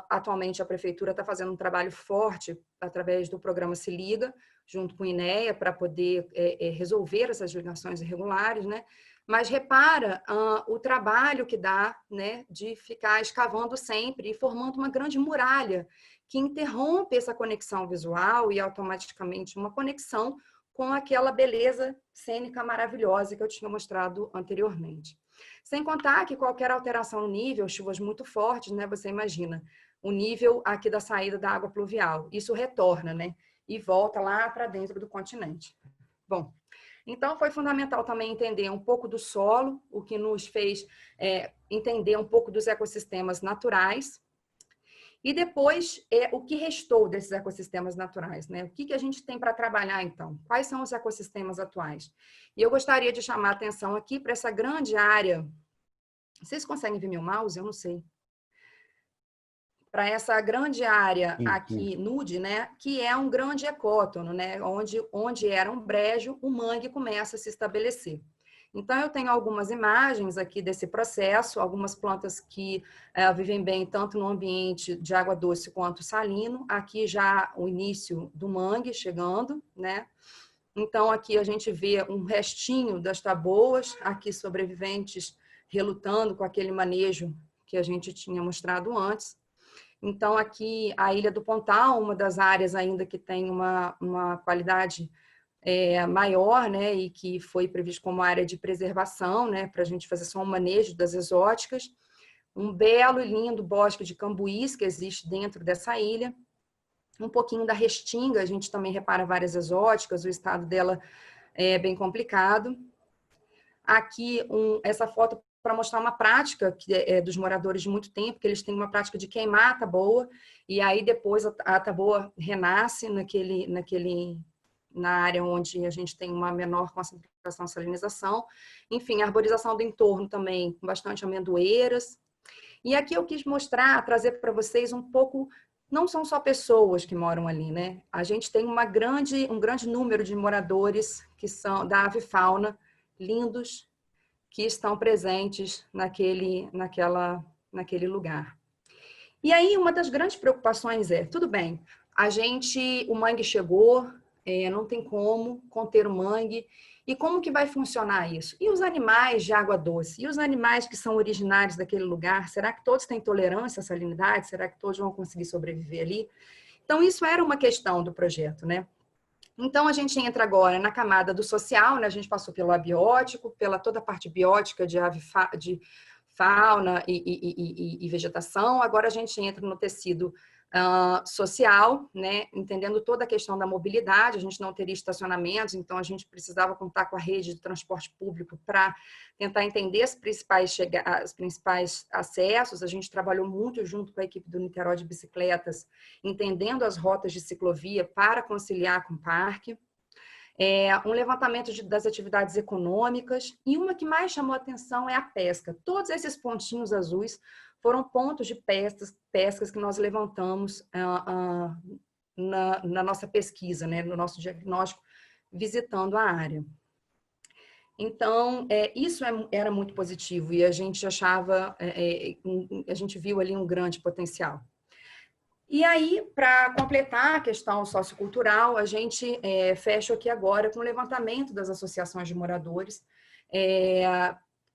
Atualmente, a Prefeitura está fazendo um trabalho forte através do programa Se Liga, junto com o INEA, para poder resolver essas ligações irregulares, né? Mas repara o trabalho que dá, né, de ficar escavando sempre e formando uma grande muralha que interrompe essa conexão visual e automaticamente uma conexão com aquela beleza cênica maravilhosa que eu tinha mostrado anteriormente. Sem contar que qualquer alteração no nível, chuvas muito fortes, né, você imagina, o nível aqui da saída da água pluvial, isso retorna, né, e volta lá para dentro do continente. Bom, então foi fundamental também entender um pouco do solo, o que nos fez entender um pouco dos ecossistemas naturais. E depois, o que restou desses ecossistemas naturais, né? O que a gente tem para trabalhar, então? Quais são os ecossistemas atuais? E eu gostaria de chamar a atenção aqui para essa grande área. Vocês conseguem ver meu mouse? Eu não sei. Para essa grande área aqui, nude, né? Que é um grande ecótono, né? Onde era um brejo, o mangue começa a se estabelecer. Então, eu tenho algumas imagens aqui desse processo, algumas plantas que vivem bem tanto no ambiente de água doce quanto salino. Aqui já o início do mangue chegando, né? Então, aqui a gente vê um restinho das taboas, aqui sobreviventes relutando com aquele manejo que a gente tinha mostrado antes. Então, aqui a Ilha do Pontal, uma das áreas ainda que tem uma qualidade maior, né, e que foi previsto como área de preservação, né, para a gente fazer só um manejo das exóticas. Um belo e lindo bosque de cambuís que existe dentro dessa ilha. Um pouquinho da restinga, a gente também repara várias exóticas, o estado dela é bem complicado. Aqui, essa foto para mostrar uma prática que é dos moradores de muito tempo, que eles têm uma prática de queimar a taboa, e aí depois a taboa renasce na área onde a gente tem uma menor concentração de salinização. Enfim, a arborização do entorno também, com bastante amendoeiras. E aqui eu quis mostrar, trazer para vocês um pouco, não são só pessoas que moram ali, né? A gente tem um grande número de moradores que são da avifauna, lindos, que estão presentes naquele lugar. E aí, uma das grandes preocupações tudo bem, o mangue chegou, não tem como conter o mangue, e como que vai funcionar isso? E os animais de água doce? E os animais que são originários daquele lugar? Será que todos têm tolerância à salinidade? Será que todos vão conseguir sobreviver ali? Então, isso era uma questão do projeto, né? Então, a gente entra agora na camada do social, né? A gente passou pelo abiótico, pela toda a parte biótica de fauna e vegetação. Agora, a gente entra no tecido social, né? Entendendo toda a questão da mobilidade. A gente não teria estacionamentos, então a gente precisava contar com a rede de transporte público para tentar entender os principais acessos. A gente trabalhou muito junto com a equipe do Niterói de Bicicletas, entendendo as rotas de ciclovia para conciliar com o parque. Um levantamento das atividades econômicas, e uma que mais chamou a atenção é a pesca. Todos esses pontinhos azuis foram pontos de pescas que nós levantamos na nossa pesquisa, né, no nosso diagnóstico, visitando a área. Então, isso era muito positivo e a gente achava, a gente viu ali um grande potencial. E aí, para completar a questão sociocultural, a gente fecha aqui agora com o levantamento das associações de moradores,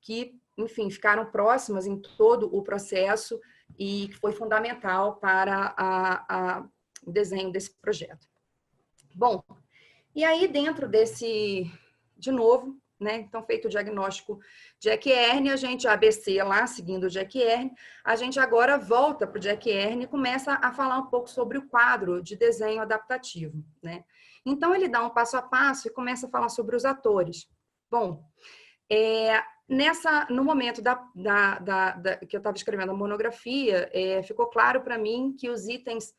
que, enfim, ficaram próximas em todo o processo e que foi fundamental para o desenho desse projeto. Bom, e aí dentro desse, de novo, né, então feito o diagnóstico Jack Erne, a gente, ABC lá, seguindo o Jack Erne, a gente agora volta para o Jack Erne e começa a falar um pouco sobre o quadro de desenho adaptativo, né? Então ele dá um passo a passo e começa a falar sobre os atores. Bom, no momento que eu estava escrevendo a monografia, ficou claro para mim que os itens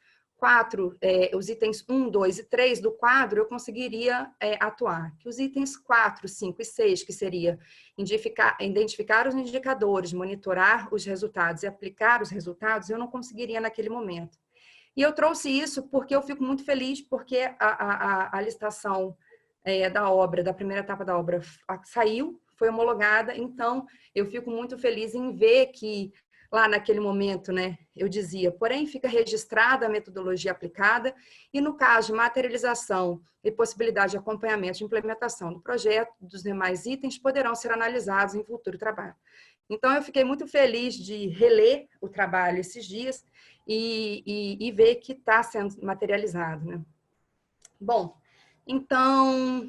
1, 2 e 3 do quadro eu conseguiria atuar. Que os itens 4, 5 e 6, que seria identificar os indicadores, monitorar os resultados e aplicar os resultados, eu não conseguiria naquele momento. E eu trouxe isso porque eu fico muito feliz, porque a licitação da primeira etapa da obra saiu, foi homologada, então eu fico muito feliz em ver que lá naquele momento, né, eu dizia, porém fica registrada a metodologia aplicada e no caso de materialização e possibilidade de acompanhamento de implementação do projeto, dos demais itens poderão ser analisados em futuro trabalho. Então eu fiquei muito feliz de reler o trabalho esses dias e ver que está sendo materializado, né? Bom, então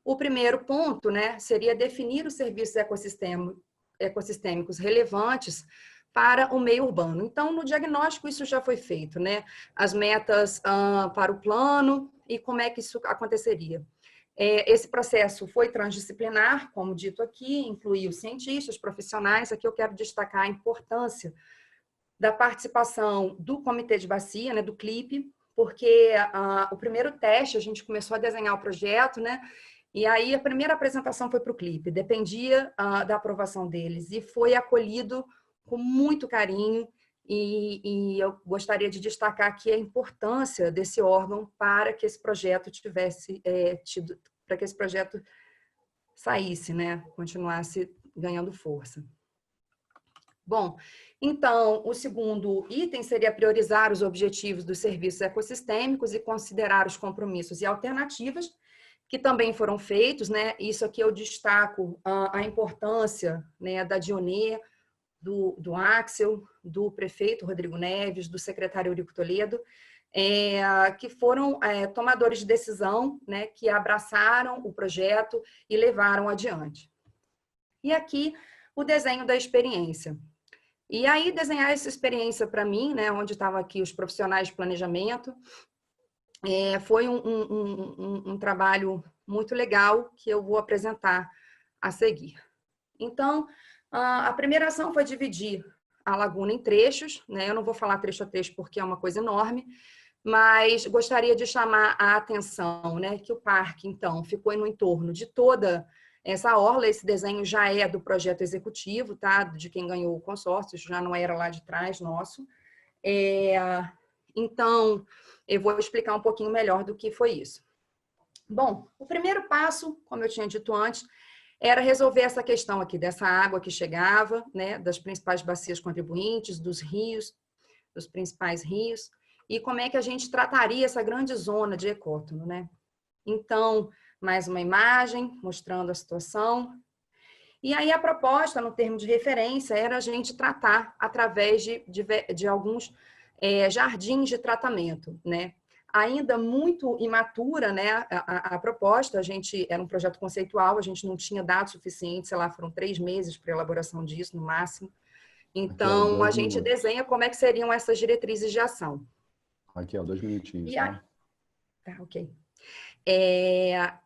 o primeiro ponto, né, seria definir os serviços ecossistêmicos relevantes para o meio urbano. Então, no diagnóstico, isso já foi feito, né? As metas para o plano e como é que isso aconteceria. Esse processo foi transdisciplinar, como dito aqui, incluiu cientistas, profissionais. Aqui eu quero destacar a importância da participação do Comitê de Bacia, né, do CLIP, porque o primeiro teste, a gente começou a desenhar o projeto, né? E aí a primeira apresentação foi para o CLIP, dependia da aprovação deles e foi acolhido com muito carinho e eu gostaria de destacar aqui a importância desse órgão para que esse projeto para que esse projeto saísse, né, continuasse ganhando força. Bom, então, o segundo item seria priorizar os objetivos dos serviços ecossistêmicos e considerar os compromissos e alternativas que também foram feitos, né? Isso aqui eu destaco a importância, né, da Dionê, do Axel, do prefeito Rodrigo Neves, do secretário Eurico Toledo, que foram tomadores de decisão, né, que abraçaram o projeto e levaram adiante. E aqui o desenho da experiência. E aí desenhar essa experiência para mim, né, onde estavam aqui os profissionais de planejamento, foi um trabalho muito legal que eu vou apresentar a seguir. Então, a primeira ação foi dividir a laguna em trechos, né? Eu não vou falar trecho a trecho porque é uma coisa enorme, mas gostaria de chamar a atenção, né, que o parque, então, ficou no entorno de toda essa orla. Esse desenho já é do projeto executivo, tá? De quem ganhou o consórcio, isso já não era lá de trás nosso. Então, eu vou explicar um pouquinho melhor do que foi isso. Bom, o primeiro passo, como eu tinha dito antes, era resolver essa questão aqui dessa água que chegava, né, das principais bacias contribuintes, dos rios, dos principais rios, e como é que a gente trataria essa grande zona de ecótono, né? Então, mais uma imagem mostrando a situação. E aí a proposta, no termo de referência, era a gente tratar através de alguns jardins de tratamento, né? Ainda muito imatura, né, a proposta, era um projeto conceitual, a gente não tinha dados suficientes, sei lá, foram 3 meses para a elaboração disso, no máximo. Então, a gente desenha como é que seriam essas diretrizes de ação. Aqui, ó, 2 minutinhos. Tá, ok.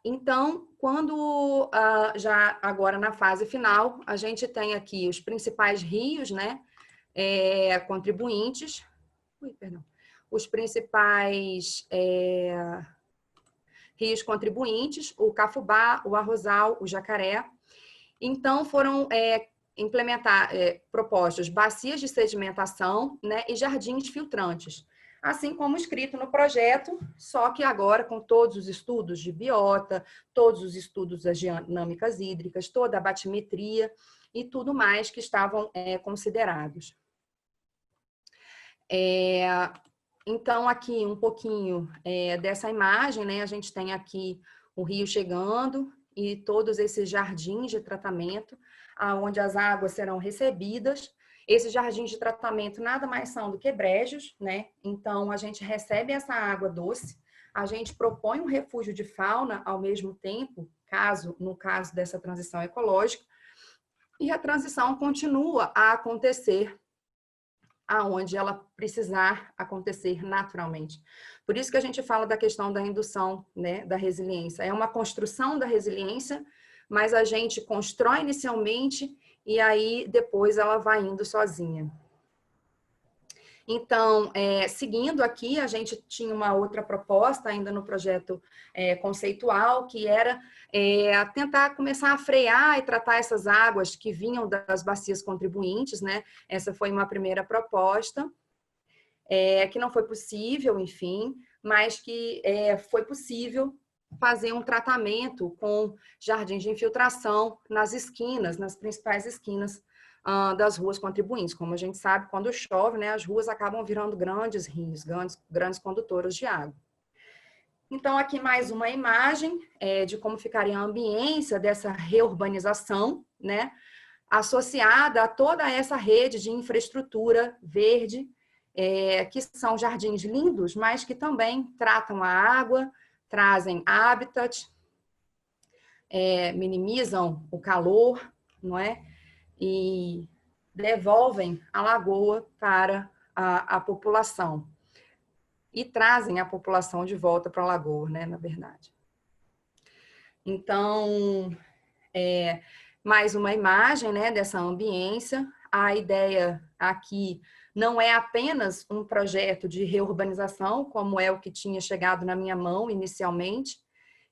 Então, quando já agora na fase final, a gente tem aqui os principais rios, né, contribuintes, os principais rios contribuintes, o Cafubá, o Arrozal, o Jacaré. Então, foram propostos bacias de sedimentação, né, e jardins filtrantes, assim como escrito no projeto, só que agora com todos os estudos de biota, todos os estudos das dinâmicas hídricas, toda a batimetria e tudo mais que estavam considerados. Então, aqui um pouquinho dessa imagem, né? A gente tem aqui o rio chegando e todos esses jardins de tratamento, onde as águas serão recebidas. Esses jardins de tratamento nada mais são do que brejos, né? Então, a gente recebe essa água doce, a gente propõe um refúgio de fauna ao mesmo tempo, no caso dessa transição ecológica, e a transição continua a acontecer aonde ela precisar acontecer naturalmente. Por isso que a gente fala da questão da indução, né, da resiliência. É uma construção da resiliência mas a gente constrói inicialmente e aí depois ela vai indo sozinha. Então, seguindo aqui, a gente tinha uma outra proposta ainda no projeto conceitual, que era tentar começar a frear e tratar essas águas que vinham das bacias contribuintes, né? Essa foi uma primeira proposta, que não foi possível, enfim, mas que foi possível fazer um tratamento com jardins de infiltração nas esquinas, nas principais esquinas das ruas contribuintes. Como a gente sabe, quando chove, né, as ruas acabam virando grandes rios, grandes condutores de água. Então, aqui mais uma imagem de como ficaria a ambiência dessa reurbanização, né, associada a toda essa rede de infraestrutura verde, que são jardins lindos, mas que também tratam a água, trazem habitat, minimizam o calor, não é? E devolvem a lagoa para a população. E trazem a população de volta para a lagoa, né, na verdade. Então, mais uma imagem, né, dessa ambiência. A ideia aqui não é apenas um projeto de reurbanização, como é o que tinha chegado na minha mão inicialmente,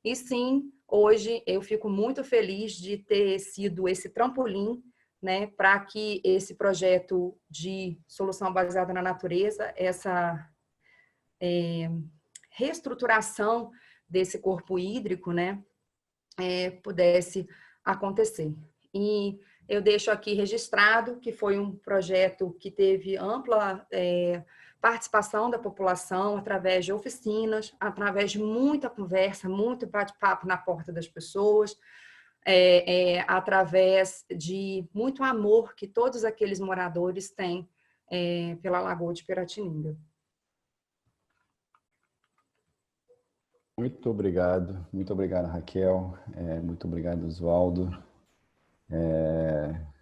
e sim, hoje eu fico muito feliz de ter sido esse trampolim, né, para que esse projeto de solução baseada na natureza, essa reestruturação desse corpo hídrico, né, pudesse acontecer. E eu deixo aqui registrado que foi um projeto que teve ampla participação da população através de oficinas, através de muita conversa, muito bate-papo na porta das pessoas, através de muito amor que todos aqueles moradores têm pela Lagoa de Piratininga. Muito obrigado, Raquel, muito obrigado, Oswaldo.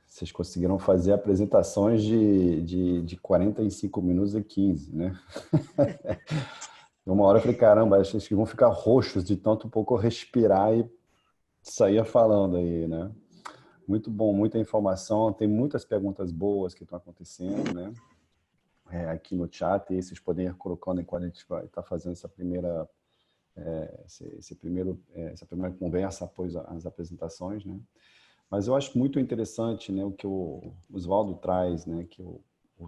Vocês conseguiram fazer apresentações de 45 minutos e 15, né? Uma hora eu falei, caramba, acho que vão ficar roxos de tanto pouco respirar e sair falando aí, né? Muito bom, muita informação, tem muitas perguntas boas que estão acontecendo, né? Aqui no chat, e vocês podem ir colocando enquanto a gente vai estar fazendo essa primeira conversa após as apresentações, né? Mas eu acho muito interessante, né, o que o Oswaldo traz, né, que o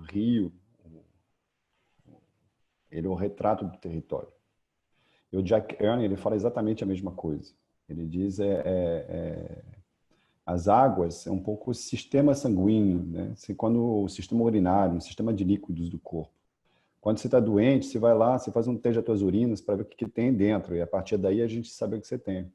rio, ele é o retrato do território. E o Jack Erne, ele fala exatamente a mesma coisa. Ele diz as águas é um pouco o sistema sanguíneo, né? Quando o sistema urinário, o sistema de líquidos do corpo. Quando você está doente, você vai lá, você faz um teste das suas urinas para ver o que tem dentro, e a partir daí a gente sabe o que você tem.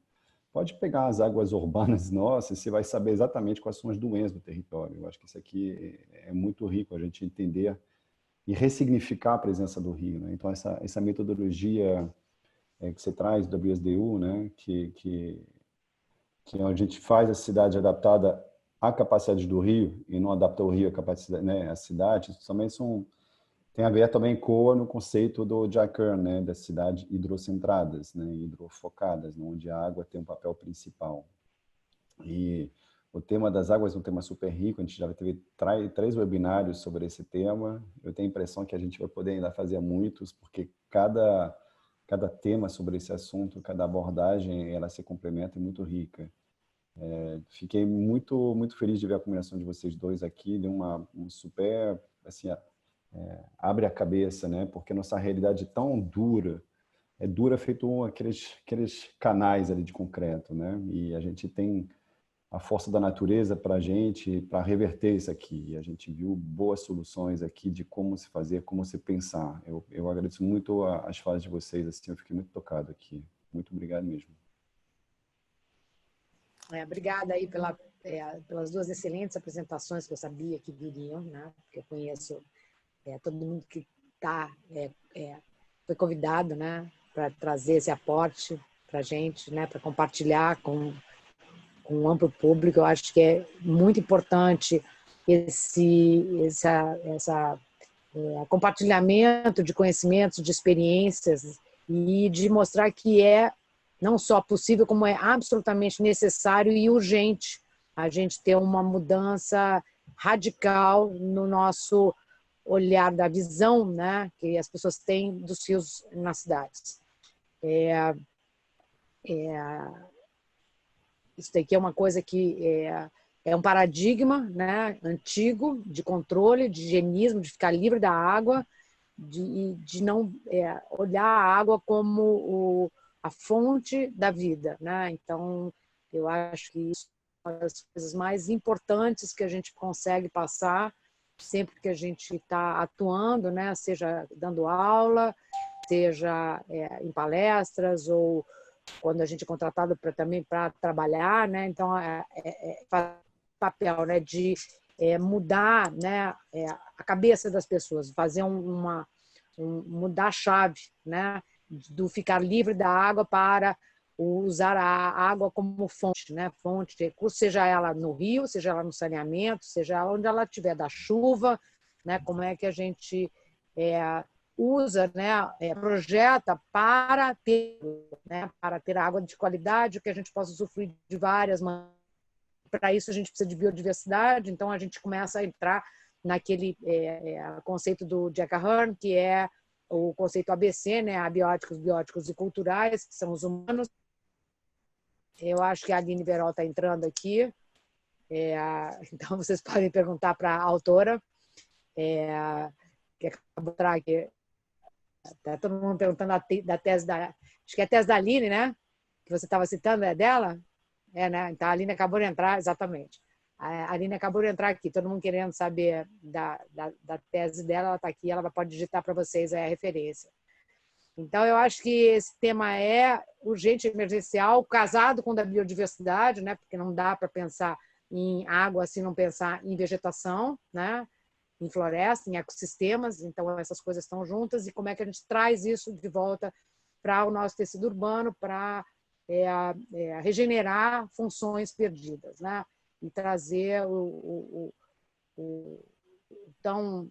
Pode pegar as águas urbanas nossas, você vai saber exatamente quais são as doenças do território. Eu acho que isso aqui é muito rico, a gente entender e ressignificar a presença do rio, né? Então, essa metodologia que você traz do WSDU, né? que a gente faz a cidade adaptada à capacidade do rio e não adapta o rio à capacidade, né? À cidade, isso também tem a ver também com no conceito do Jack Erne, né, das cidades hidrocentradas, né, hidrofocadas, onde a água tem um papel principal. E o tema das águas é um tema super rico, a gente já teve 3 webinários sobre esse tema. Eu tenho a impressão que a gente vai poder ainda fazer muitos, porque cada tema sobre esse assunto, cada abordagem, ela se complementa e muito rica. Fiquei muito, muito feliz de ver a combinação de vocês dois aqui, de um super, assim, abre a cabeça, né? Porque nossa realidade é tão dura, é dura feito aqueles canais ali de concreto, né? E a gente tem a força da natureza para a gente, para reverter isso aqui. E a gente viu boas soluções aqui de como se fazer, como se pensar. Eu agradeço muito as falas de vocês, assim, eu fiquei muito tocado aqui. Muito obrigado mesmo. Obrigada aí pelas 2 excelentes apresentações que eu sabia que viriam, né? Porque eu conheço todo mundo que foi convidado, né, para trazer esse aporte para a gente, né, para compartilhar com um amplo público. Eu acho que é muito importante esse compartilhamento de conhecimentos, de experiências e de mostrar que não só possível, como é absolutamente necessário e urgente a gente ter uma mudança radical no nosso olhar da visão, né, que as pessoas têm dos rios nas cidades. Isso daqui é uma coisa que é um paradigma, né, antigo de controle, de higienismo, de ficar livre da água, de não olhar a água como a fonte da vida, né? Então, eu acho que isso é uma das coisas mais importantes que a gente consegue passar sempre que a gente está atuando, né? Seja dando aula, seja em palestras ou quando a gente é contratado também para trabalhar, né? Então, faz papel, né, de mudar, né, a cabeça das pessoas, fazer mudar a chave, né, do ficar livre da água para usar a água como fonte, né, fonte de recurso, seja ela no rio, seja ela no saneamento, seja onde ela estiver, da chuva, né, como é que a gente usa, né, projeta para ter, né, água de qualidade, que a gente possa usufruir de várias maneiras. Para isso a gente precisa de biodiversidade, então a gente começa a entrar naquele conceito do Jack Ahern, que é o conceito ABC, né, abióticos, bióticos e culturais, que são os humanos. Eu acho que a Aline Verol está entrando aqui, então vocês podem perguntar para a autora, que acabou de entrar aqui. Está todo mundo perguntando da tese acho que é a tese da Aline, né, que você estava citando, é dela? Né? Então, a Aline acabou de entrar, exatamente. A Aline acabou de entrar aqui, todo mundo querendo saber da tese dela, ela está aqui, ela pode digitar para vocês a referência. Então, eu acho que esse tema é urgente, emergencial, casado com o da biodiversidade, né? Porque não dá para pensar em água se não pensar em vegetação, né? Em floresta, em ecossistemas, então essas coisas estão juntas, e como é que a gente traz isso de volta para o nosso tecido urbano, para regenerar funções perdidas, né? E trazer o tão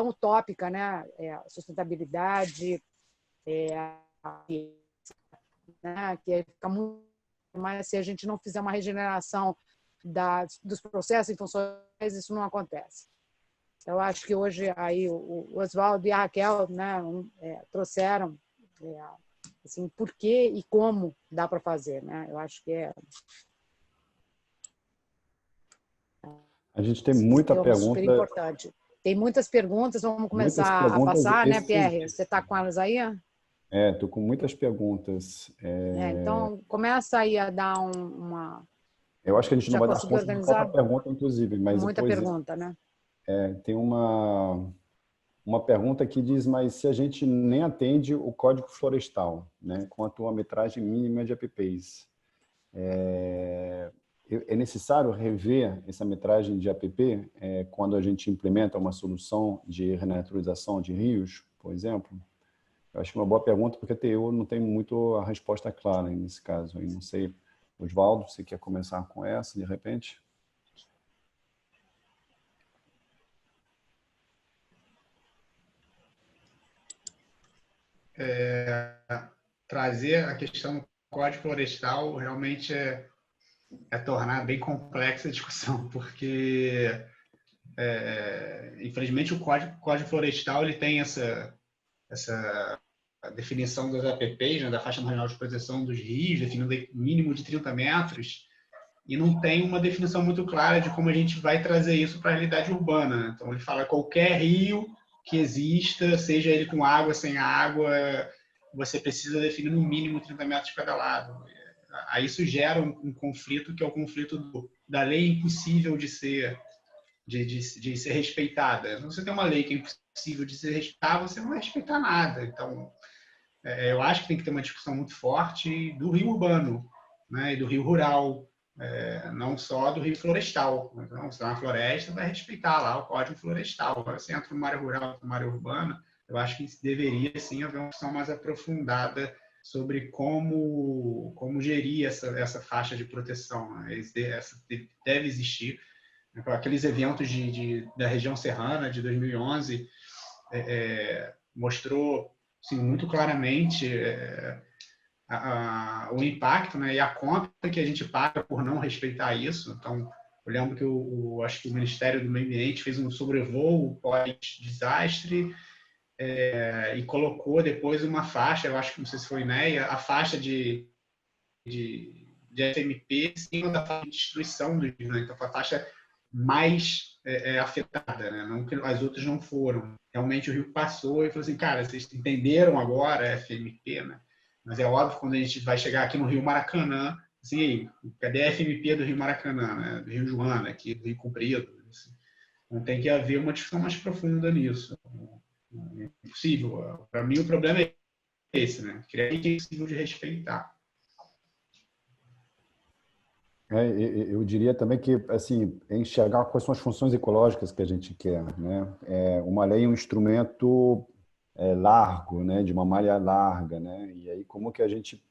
utópica, né? Sustentabilidade, né? Que fica muito, mas se a gente não fizer uma regeneração dos processos em funções, isso não acontece. Eu acho que hoje aí o Oswaldo e a Raquel, né, trouxeram assim, por que e como dá para fazer, né? Eu acho que A gente tem muita pergunta. Super importante. Tem muitas perguntas, vamos começar a passar, né, Pierre? Você está com elas aí? Estou com muitas perguntas. Então, começa aí a dar uma... Eu acho que a gente não vai dar conta organizar? de pergunta, inclusive. Mas muita pergunta, né? Tem uma pergunta que diz, mas se a gente nem atende o Código Florestal, né, quanto à metragem mínima de APPs, é necessário rever essa metragem de APP quando a gente implementa uma solução de renaturalização de rios, por exemplo? Eu acho que é uma boa pergunta, porque até eu não tenho muito a resposta clara nesse caso. Eu não sei, Oswaldo, você quer começar com essa, de repente? Trazer a questão do Código Florestal realmente é tornar bem complexa a discussão, porque, infelizmente, o Código Florestal ele tem essa definição das APPs, né, da faixa marginal de proteção dos rios, definindo mínimo de 30 metros, e não tem uma definição muito clara de como a gente vai trazer isso para a realidade urbana. Então, ele fala qualquer rio que exista, seja ele com água, sem água, você precisa definir no mínimo 30 metros de cada lado. Aí isso gera um conflito, que é o conflito da lei impossível de ser respeitada. Se você tem uma lei que é impossível de ser respeitada, você não vai respeitar nada. Então, eu acho que tem que ter uma discussão muito forte do rio urbano, né, e do rio rural, não só do rio florestal. Então, se é uma floresta, vai respeitar lá o Código Florestal. Agora, se entra numa área rural, numa área urbana, eu acho que deveria, sim, haver uma discussão mais aprofundada sobre como gerir essa faixa de proteção. Essa deve existir. Aqueles eventos da região serrana de 2011 mostrou assim, muito claramente o impacto, né, e a conta que a gente paga por não respeitar isso. Então, eu lembro que acho que o Ministério do Meio Ambiente fez um sobrevoo pós-desastre e colocou depois uma faixa, eu acho que não sei se foi INEA, a faixa de FMP em cima da faixa de destruição do rio, né? Então, foi a faixa mais afetada, né? Não que as outras não foram. Realmente o rio passou e falou assim, cara, vocês entenderam agora a FMP, né? Mas é óbvio, quando a gente vai chegar aqui no Rio Maracanã, assim, cadê a FMP do Rio Maracanã, né? Do Rio Joana, aqui do Rio Comprido? Assim. Então tem que haver uma discussão mais profunda nisso. É impossível. Para mim, o problema é esse, né? Criar que é impossível de respeitar. Eu diria também que, assim, enxergar quais são as funções ecológicas que a gente quer, né? Uma lei é um instrumento largo, né? De uma malha larga, né? E aí como que a gente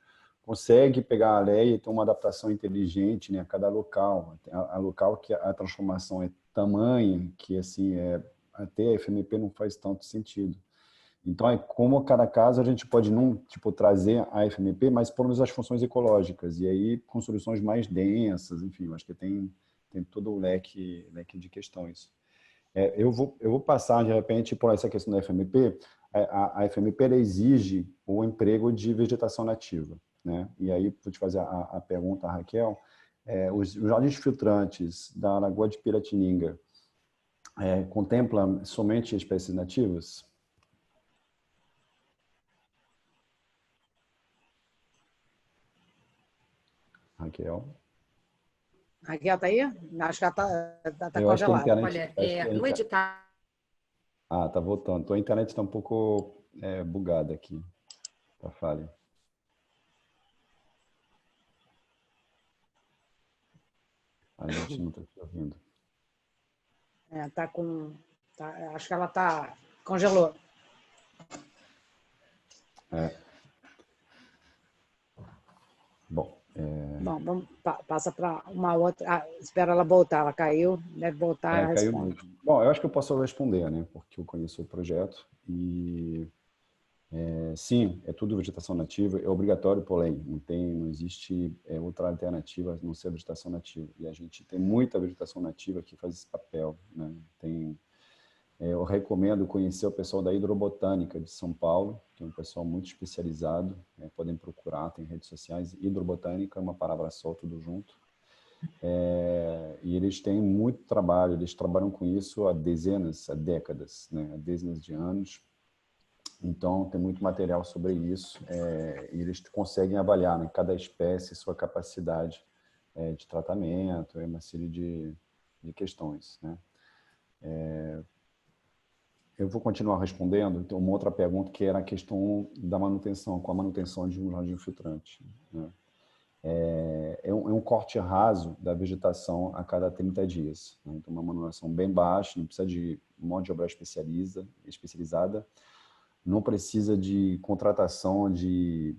consegue pegar a lei e ter uma adaptação inteligente, né, a cada local. A local que a transformação é tamanha que, assim, até a FMP não faz tanto sentido. Então, como cada caso a gente pode não tipo trazer a FMP, mas pelo menos as funções ecológicas e aí com soluções mais densas, enfim, eu acho que tem todo o leque de questões. Eu vou passar de repente por essa questão da FMP. A FMP ela exige o emprego de vegetação nativa, né? E aí vou te fazer a pergunta, Raquel. Os jardins filtrantes da Lagoa de Piratininga contemplam somente espécies nativas? Raquel? Raquel tá aí? Acho que ela tá Eu acho que a congelada. internet... Olha, no edital... Ah, tá voltando. Tua internet está um pouco bugada aqui. Tá falha. A gente não está te ouvindo. Acho que ela congelou. Bom, Bom, passa para uma outra. Espera ela voltar, ela caiu, deve voltar. Caiu mesmo. Bom, eu acho que eu posso responder, né? Porque eu conheço o projeto e sim, é tudo vegetação nativa, é obrigatório por lei, não existe outra alternativa a não ser a vegetação nativa. E a gente tem muita vegetação nativa que faz esse papel, né? Eu recomendo conhecer o pessoal da Hidrobotânica de São Paulo, que é um pessoal muito especializado, podem procurar, tem redes sociais. Hidrobotânica é uma palavra só, tudo junto. E eles têm muito trabalho, eles trabalham com isso há décadas, né? Há dezenas de anos. Então, tem muito material sobre isso e eles conseguem avaliar, né, cada espécie, sua capacidade de tratamento, uma série de questões, né? Eu vou continuar respondendo. Então, uma outra pergunta que era a questão da manutenção, com a manutenção de um jardim filtrante, né? É um corte raso da vegetação a cada 30 dias. Né? Então, uma manutenção bem baixa, não precisa de mão de obra especializada, não precisa de contratação de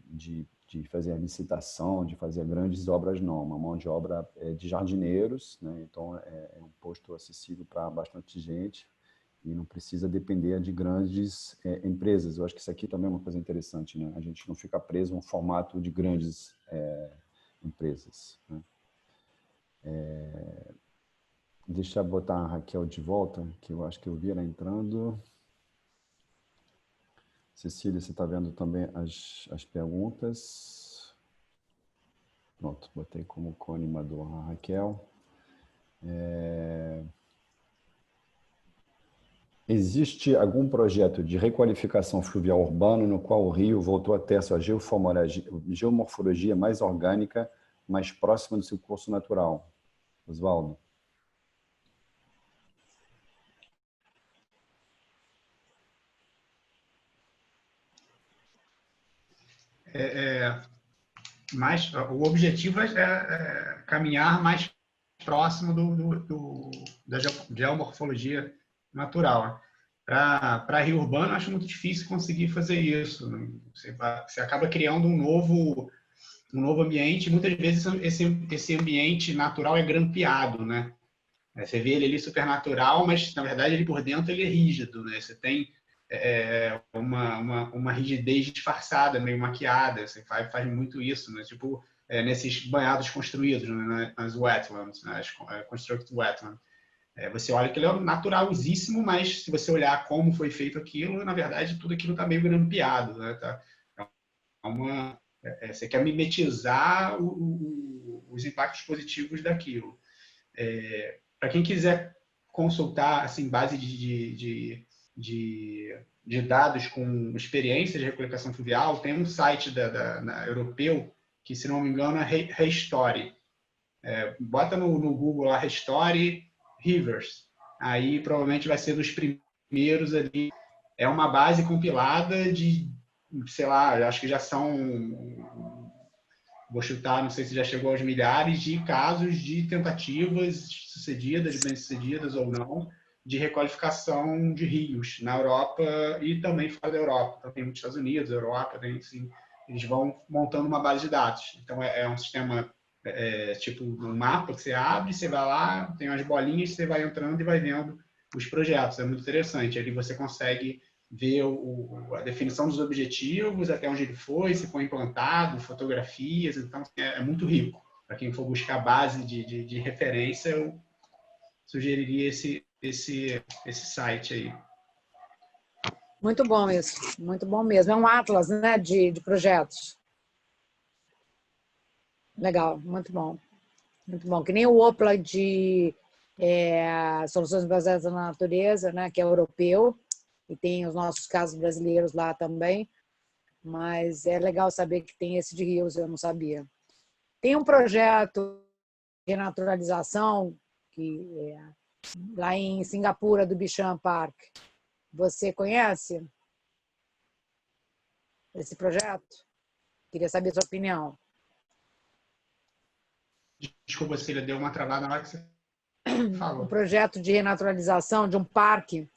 fazer a licitação, de fazer grandes obras, não. Uma mão de obra de jardineiros, né? Então é um posto acessível para bastante gente e não precisa depender de grandes empresas. Eu acho que isso aqui também é uma coisa interessante, né? A gente não fica preso a um formato de grandes empresas, né? Deixa eu botar a Raquel de volta, que eu acho que eu vi ela entrando. Cecília, você está vendo também as perguntas? Pronto, botei como co-animador a Raquel. Existe algum projeto de requalificação fluvial urbana no qual o rio voltou a ter sua geomorfologia mais orgânica, mais próxima do seu curso natural? Oswaldo? Mas o objetivo é caminhar mais próximo da geomorfologia natural. Para Rio Urbano, acho muito difícil conseguir fazer isso. Você acaba criando um novo ambiente. Muitas vezes esse ambiente natural é grampeado, né? Você vê ele ali super natural, mas na verdade ele por dentro ele é rígido, né? Você tem uma rigidez disfarçada, meio maquiada. Você faz muito isso, né? Tipo, nesses banhados construídos, né? Nas wetlands, né? As constructed wetlands. Você olha que ele é naturalzíssimo, mas se você olhar como foi feito aquilo, na verdade, tudo aquilo está meio grampeado, né? Você quer mimetizar os impactos positivos daquilo. Para quem quiser consultar assim, base de dados com experiência de recolectação fluvial, tem um site europeu que, se não me engano, é Restory. Bota no Google lá, Restory Rivers. Aí provavelmente vai ser dos primeiros ali. É uma base compilada de, sei lá, acho que já são, vou chutar, não sei se já chegou aos milhares de casos de tentativas sucedidas, bem-sucedidas ou não, de requalificação de rios na Europa e também fora da Europa. Então, tem nos Estados Unidos, Europa, tem, assim, eles vão montando uma base de dados. Então, é um sistema tipo um mapa que você abre, você vai lá, tem umas bolinhas, você vai entrando e vai vendo os projetos. É muito interessante. Ali você consegue ver a definição dos objetivos, até onde ele foi, se foi implantado, fotografias. Então, é muito rico. Para quem for buscar base de referência, eu sugeriria esse site aí. Muito bom isso, muito bom mesmo. É um atlas, né, de projetos. Legal, muito bom. Muito bom. Que nem o OPLA de Soluções Baseadas na Natureza, né, que é europeu, e tem os nossos casos brasileiros lá também, mas é legal saber que tem esse de rios, eu não sabia. Tem um projeto de naturalização que lá em Singapura, do Bishan Park. Você conhece esse projeto? Queria saber a sua opinião. Desculpa, Cília, deu uma travada na hora que você falou. Um projeto de renaturalização de um parque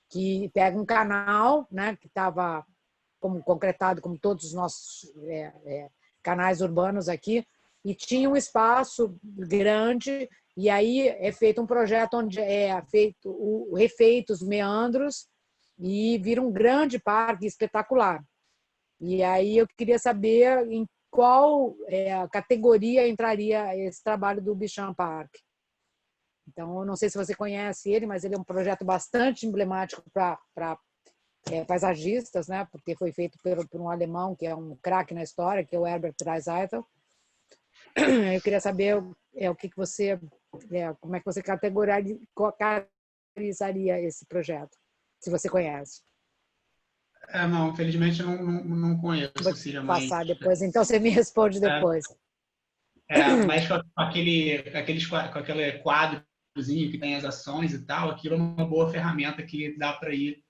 que pega um canal, né, que estava como concretado, como todos os nossos canais urbanos aqui, e tinha um espaço grande, e aí é feito um projeto onde refeito os meandros e vira um grande parque espetacular. E aí eu queria saber em qual categoria entraria esse trabalho do Bishan Park. Então, eu não sei se você conhece ele, mas ele é um projeto bastante emblemático para paisagistas, né? Porque foi feito por um alemão que é um craque na história, que é o Herbert Dreiseitel. Eu queria saber o que você, como é que você categorizaria esse projeto, se você conhece. Não, infelizmente eu não conheço, Vou Cília, passar depois, então você me responde depois. Mas com aquele quadrozinho que tem as ações e tal, aquilo é uma boa ferramenta que dá para ir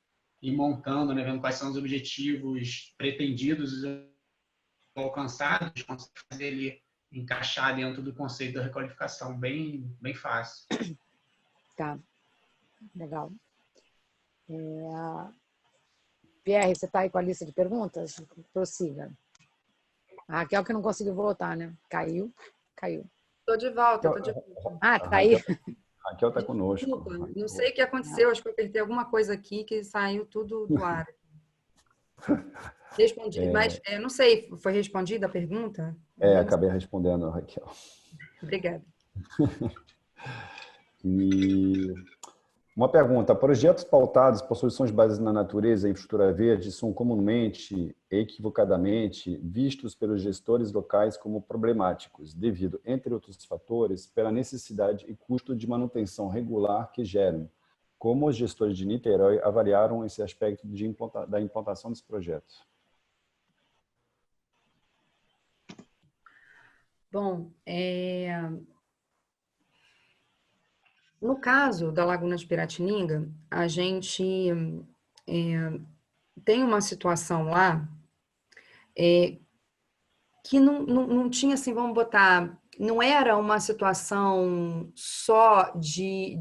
montando, né, vendo quais são os objetivos pretendidos e alcançados, consegue fazer ele encaixar dentro do conceito da requalificação, bem fácil. Tá, legal. Pierre, você está aí com a lista de perguntas? Prossiga. A Raquel que não conseguiu voltar, né? Caiu. Estou de volta. Ah, tá aí. A Raquel está conosco. Desculpa, não sei o que aconteceu, acho que eu apertei alguma coisa aqui que saiu tudo do ar. Respondi, mas não sei, foi respondida a pergunta? Acabei respondendo, Raquel. Obrigada. E uma pergunta: projetos pautados por soluções baseadas na natureza e infraestrutura verde são comumente, equivocadamente, vistos pelos gestores locais como problemáticos, devido, entre outros fatores, pela necessidade e custo de manutenção regular que geram. Como os gestores de Niterói avaliaram esse aspecto da implantação desse projeto? Bom, no caso da Laguna de Piratininga, a gente tem uma situação lá que não tinha, assim, vamos botar, não era uma situação só de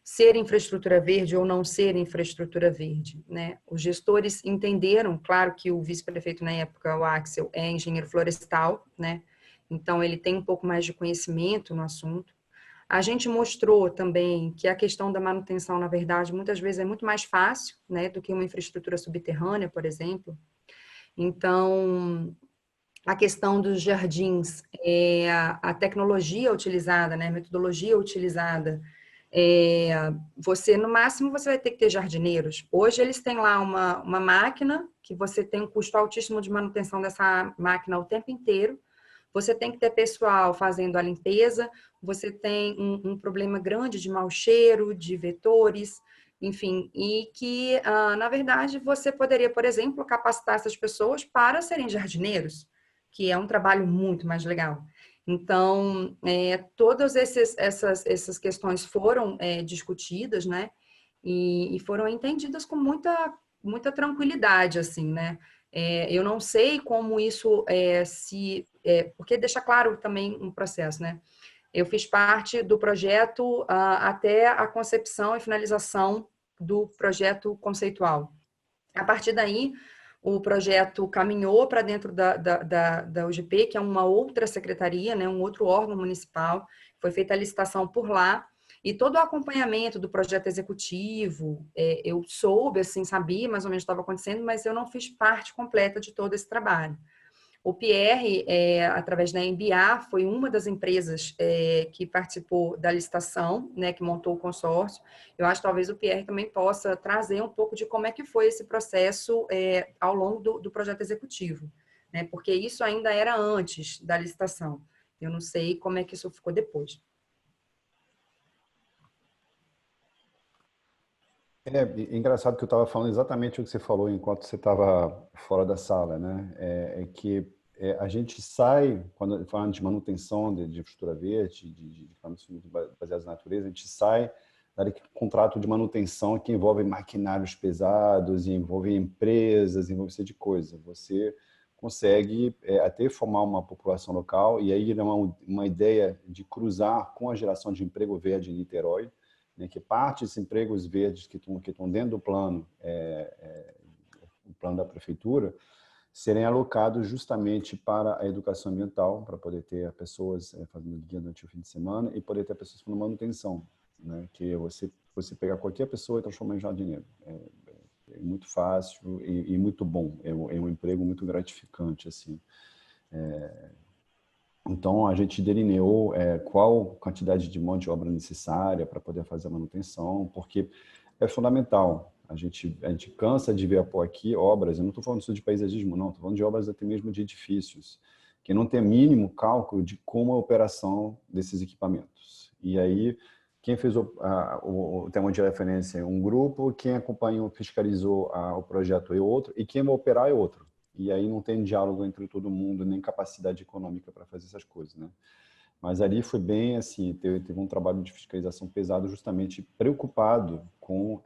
ser infraestrutura verde ou não ser infraestrutura verde, né? Os gestores entenderam, claro que o vice-prefeito na época, o Axel, é engenheiro florestal, né? Então ele tem um pouco mais de conhecimento no assunto. A gente mostrou também que a questão da manutenção, na verdade, muitas vezes é muito mais fácil, né, do que uma infraestrutura subterrânea, por exemplo. Então, a questão dos jardins, a tecnologia utilizada, né, a metodologia utilizada, você, no máximo, você vai ter que ter jardineiros. Hoje, eles têm lá uma máquina que você tem um custo altíssimo de manutenção dessa máquina o tempo inteiro. Você tem que ter pessoal fazendo a limpeza, você tem um problema grande de mau cheiro, de vetores, enfim, e que, na verdade, você poderia, por exemplo, capacitar essas pessoas para serem jardineiros, que é um trabalho muito mais legal. Então, todas essas questões foram discutidas, né? E foram entendidas com muita tranquilidade, assim, né? Eu não sei como isso porque deixa claro também um processo, né? Eu fiz parte do projeto até a concepção e finalização do projeto conceitual. A partir daí, o projeto caminhou para dentro da UGP, que é uma outra secretaria, né, um outro órgão municipal. Foi feita a licitação por lá. E todo o acompanhamento do projeto executivo, eu soube, assim, sabia mais ou menos o que estava acontecendo, mas eu não fiz parte completa de todo esse trabalho. O Pierre, através da MBA, foi uma das empresas que participou da licitação, né, que montou o consórcio. Eu acho que talvez o Pierre também possa trazer um pouco de como é que foi esse processo ao longo do projeto executivo, né, porque isso ainda era antes da licitação. Eu não sei como é que isso ficou depois. É engraçado que eu estava falando exatamente o que você falou enquanto você estava fora da sala, né? Que a gente sai, quando falando de manutenção de infraestrutura verde, de equipamentos baseados na natureza, a gente sai daquele contrato de manutenção que envolve maquinários pesados, envolve empresas, envolve uma série de coisas. Você consegue até formar uma população local, e aí é uma ideia de cruzar com a geração de emprego verde em Niterói, né, que parte desses empregos verdes que estão dentro do plano, o plano da prefeitura, serem alocados justamente para a educação ambiental, para poder ter pessoas fazendo guia durante o fim de semana e poder ter pessoas fazendo manutenção, né, que você pegar qualquer pessoa e transformar em jardineiro. É muito fácil e muito bom. É um emprego muito gratificante, assim. Então, a gente delineou qual quantidade de mão de obra necessária para poder fazer a manutenção, porque é fundamental. A gente cansa de ver aqui obras, eu não estou falando isso de paisagismo, não, estou falando de obras até mesmo de edifícios, que não tem mínimo cálculo de como é a operação desses equipamentos. E aí, quem fez o tema de referência é um grupo, quem acompanhou, fiscalizou o projeto é outro, e quem vai operar é outro. E aí não tem diálogo entre todo mundo, nem capacidade econômica para fazer essas coisas, né? Mas ali foi bem assim, teve um trabalho de fiscalização pesado, justamente preocupado com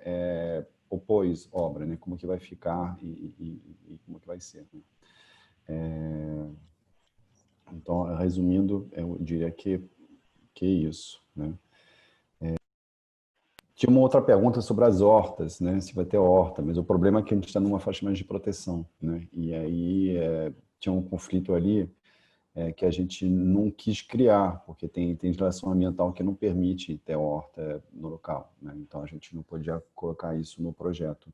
o pós-obra, né? Como que vai ficar e como que vai ser. Né? Então, resumindo, eu diria que é isso, né? Tinha uma outra pergunta sobre as hortas, né? Se vai ter horta, mas o problema é que a gente está numa faixa mais de proteção, né? E aí tinha um conflito ali que a gente não quis criar, porque tem legislação ambiental que não permite ter horta no local, né? Então a gente não podia colocar isso no projeto.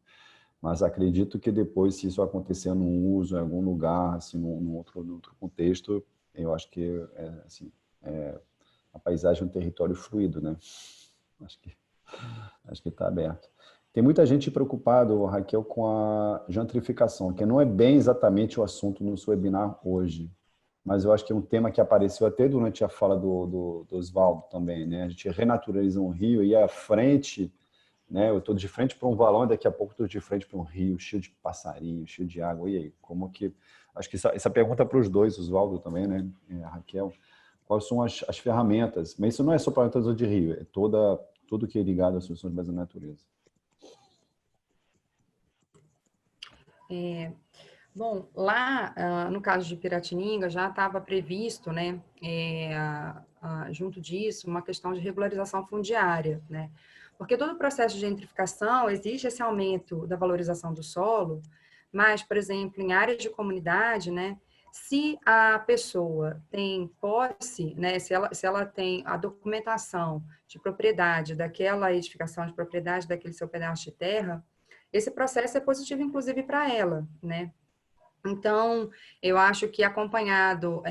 Mas acredito que depois, se isso acontecer num uso, em algum lugar, assim, num outro contexto, eu acho que a paisagem é um território fluido, né? Acho que está aberto. Tem muita gente preocupada, Raquel, com a gentrificação, que não é bem exatamente o assunto no seu webinar hoje, mas eu acho que é um tema que apareceu até durante a fala do Oswaldo também, né? A gente renaturaliza um rio e à frente, né? Eu estou de frente para um valão e daqui a pouco estou de frente para um rio cheio de passarinho, cheio de água. E aí, como que... Acho que essa pergunta é para os dois, Oswaldo também, né? A Raquel. Quais são as ferramentas? Mas isso não é só para a natureza de rio, é tudo que é ligado às soluções da natureza. Bom, lá, no caso de Piratininga, já estava previsto, né, junto disso, uma questão de regularização fundiária, né? Porque todo o processo de gentrificação exige esse aumento da valorização do solo, mas, por exemplo, em áreas de comunidade, né, Se a pessoa tem posse, né, se ela tem a documentação de propriedade daquela edificação de propriedade, daquele seu pedaço de terra, esse processo é positivo, inclusive, para ela, né? Então, eu acho que acompanhado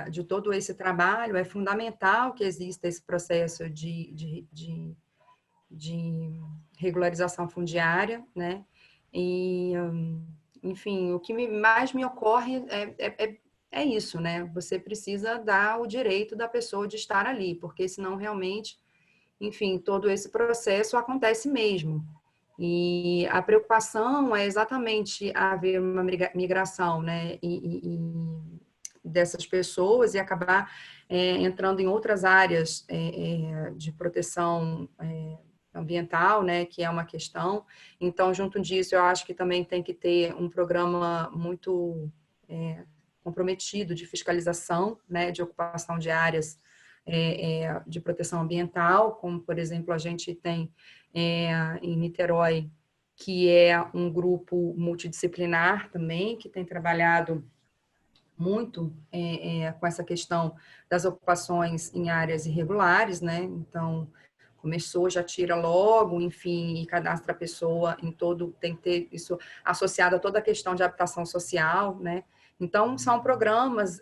de todo esse trabalho, é fundamental que exista esse processo de regularização fundiária, né? E, enfim, o que mais me ocorre é isso, né? Você precisa dar o direito da pessoa de estar ali, porque senão realmente, enfim, todo esse processo acontece mesmo. E a preocupação é exatamente haver uma migração, né? Dessas pessoas e acabar entrando em outras áreas de proteção ambiental, né, que é uma questão. Então, junto disso, eu acho que também tem que ter um programa muito comprometido de fiscalização, né, de ocupação de áreas de proteção ambiental, como, por exemplo, a gente tem em Niterói, que é um grupo multidisciplinar também, que tem trabalhado muito com essa questão das ocupações em áreas irregulares, né? Então, começou, já tira logo, enfim, e cadastra a pessoa em todo, tem que ter isso associado a toda a questão de habitação social, né? Então, são programas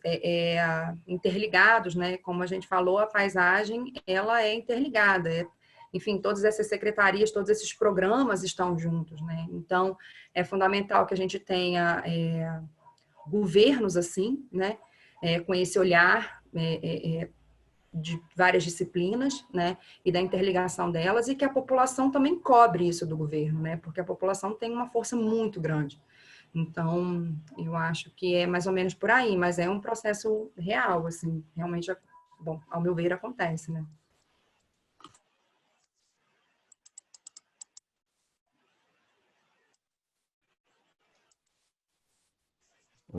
interligados, né? Como a gente falou, a paisagem, ela é interligada, enfim, todas essas secretarias, todos esses programas estão juntos, né? Então, é fundamental que a gente tenha governos assim, né? Com esse olhar de várias disciplinas, né, e da interligação delas, e que a população também cobre isso do governo, né, porque a população tem uma força muito grande. Então, eu acho que é mais ou menos por aí, mas é um processo real, assim, realmente, bom, ao meu ver, acontece, né.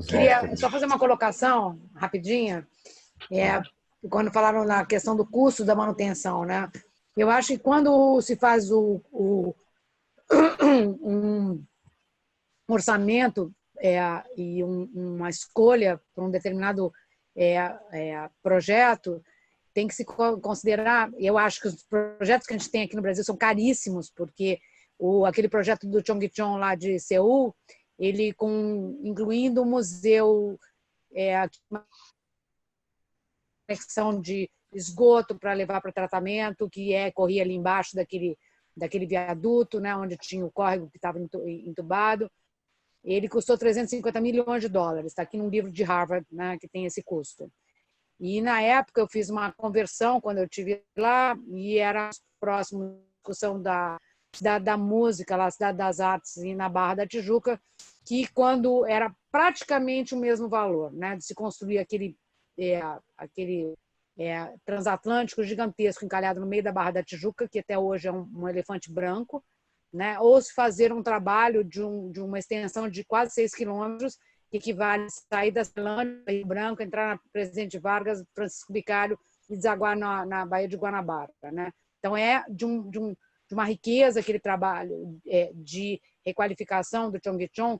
Queria só fazer uma colocação rapidinha. Quando falaram na questão do custo da manutenção, né? Eu acho que quando se faz um orçamento e uma escolha para um determinado projeto, tem que se considerar, eu acho que os projetos que a gente tem aqui no Brasil são caríssimos, porque aquele projeto do Cheonggyecheon lá de Seul, ele incluindo o museu, conexão de esgoto para levar para tratamento, que corria ali embaixo daquele viaduto, né, onde tinha o córrego que estava entubado. Ele custou 350 milhões de dólares. Está aqui num livro de Harvard, né, que tem esse custo. E na época eu fiz uma conversão quando eu estive lá e era próximo da discussão da Cidade da Música, lá, Cidade das Artes, e na Barra da Tijuca, que quando era praticamente o mesmo valor, né, de se construir aquele transatlântico gigantesco encalhado no meio da Barra da Tijuca, que até hoje é um elefante branco, né, ou se fazer um trabalho de uma extensão de quase 6 quilômetros, que equivale a sair da Ceilândia, Rio Branco, entrar na Presidente Vargas, Francisco Bicalho e desaguar na Baía de Guanabara, né? Então, de uma riqueza aquele trabalho de requalificação do Cheonggyecheon,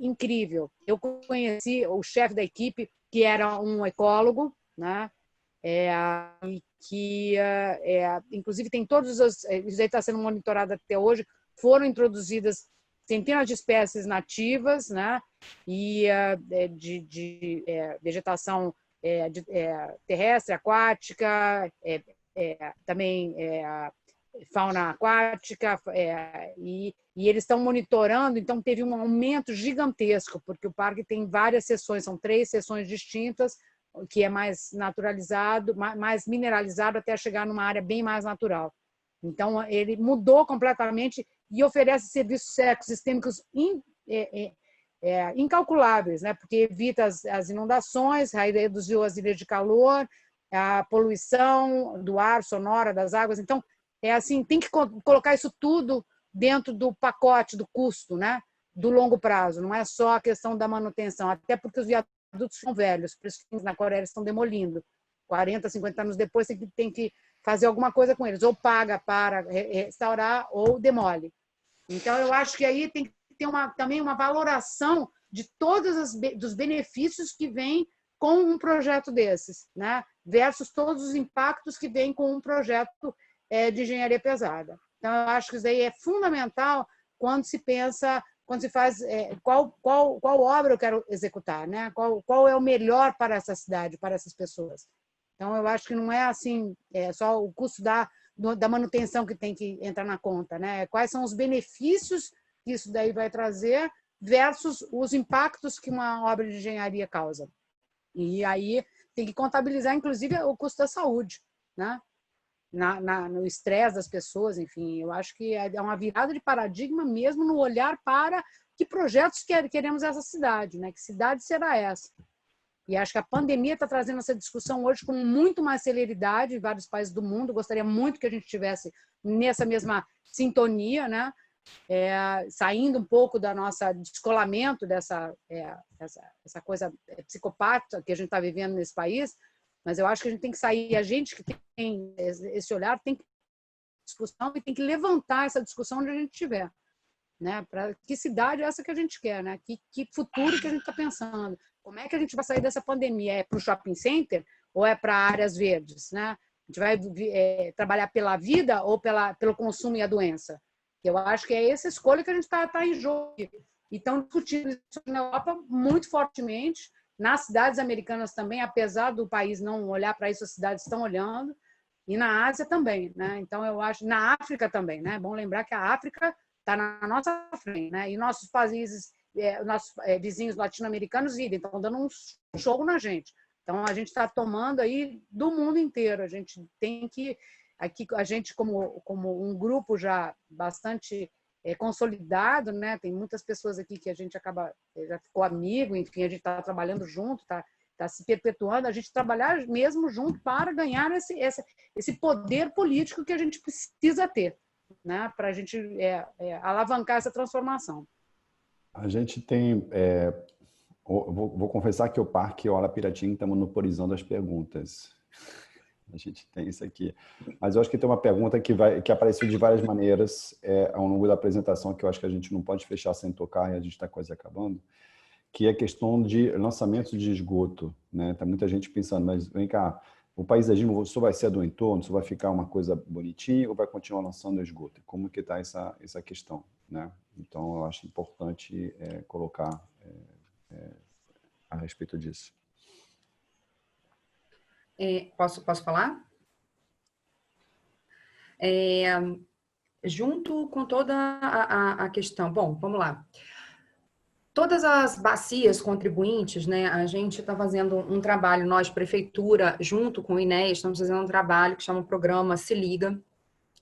incrível. Eu conheci o chefe da equipe, que era um ecólogo, né? E que, inclusive, tem todos os... Isso aí está sendo monitorado até hoje. Foram introduzidas centenas de espécies nativas, né? E de vegetação terrestre, aquática, também fauna aquática, e eles estão monitorando, então teve um aumento gigantesco, porque o parque tem várias seções, são 3 seções distintas, que é mais naturalizado, mais mineralizado, até chegar numa área bem mais natural. Então, ele mudou completamente e oferece serviços ecossistêmicos incalculáveis, né? Porque evita as inundações, reduziu as ilhas de calor, a poluição do ar, sonora, das águas. Então, assim, tem que colocar isso tudo dentro do pacote do custo, né? Do longo prazo, não é só a questão da manutenção, até porque os viadutos são velhos, por isso que na Coreia eles estão demolindo. 40, 50 anos depois tem que fazer alguma coisa com eles, ou paga para restaurar ou demole. Então, eu acho que aí tem que ter também uma valoração de dos benefícios que vêm com um projeto desses, né? Versus todos os impactos que vêm com um projeto de engenharia pesada. Então, eu acho que isso aí é fundamental quando se pensa, quando se faz qual obra eu quero executar, né? Qual é o melhor para essa cidade, para essas pessoas. Então, eu acho que não é assim, só o custo da manutenção que tem que entrar na conta, né? Quais são os benefícios que isso daí vai trazer versus os impactos que uma obra de engenharia causa. E aí tem que contabilizar, inclusive, o custo da saúde, né? No estresse das pessoas, enfim. Eu acho que é uma virada de paradigma mesmo no olhar para que projetos queremos essa cidade, né? Que cidade será essa? E acho que a pandemia está trazendo essa discussão hoje com muito mais celeridade em vários países do mundo. Gostaria muito que a gente estivesse nessa mesma sintonia, né? Saindo um pouco da nossa descolamento essa coisa psicopata que a gente está vivendo nesse país, mas eu acho que a gente tem que sair, a gente que tem esse olhar tem que discussão e tem que levantar essa discussão onde a gente estiver, né? Para que cidade é essa que a gente quer, né? Que futuro que a gente está pensando? Como é que a gente vai sair dessa pandemia? É para o shopping center ou é para áreas verdes, né? A gente vai trabalhar pela vida ou pelo consumo e a doença? Eu acho que é essa escolha que a gente está em jogo. E estão discutindo isso na Europa muito fortemente, nas cidades americanas também, apesar do país não olhar para isso, as cidades estão olhando, e na Ásia também, né? Então, eu acho, na África também, né? É bom lembrar que a África está na nossa frente, né? E nossos países, nossos vizinhos latino-americanos estão dando um show na gente. Então, a gente está tomando aí do mundo inteiro. A gente tem que... Aqui, a gente, como um grupo já bastante consolidado, né? Tem muitas pessoas aqui que a gente já ficou amigo, enfim, a gente está trabalhando junto, está se perpetuando, a gente trabalhar mesmo junto para ganhar esse poder político que a gente precisa ter, né? Para a gente alavancar essa transformação. A gente tem... vou confessar que o Parque Orla Piratinga está monopolizando as perguntas. A gente tem isso aqui. Mas eu acho que tem uma pergunta que apareceu de várias maneiras ao longo da apresentação, que eu acho que a gente não pode fechar sem tocar, e a gente está quase acabando, que é a questão de lançamento de esgoto, né? Tem muita gente pensando, mas vem cá, o paisagismo só vai ser do entorno, só vai ficar uma coisa bonitinha ou vai continuar lançando esgoto? Como que está essa questão, né? Então, eu acho importante colocar a respeito disso. Posso falar? Junto com toda a questão... Bom, vamos lá. Todas as bacias contribuintes, né? A gente está fazendo um trabalho, nós, prefeitura, junto com o INEA, estamos fazendo um trabalho que chama o programa Se Liga.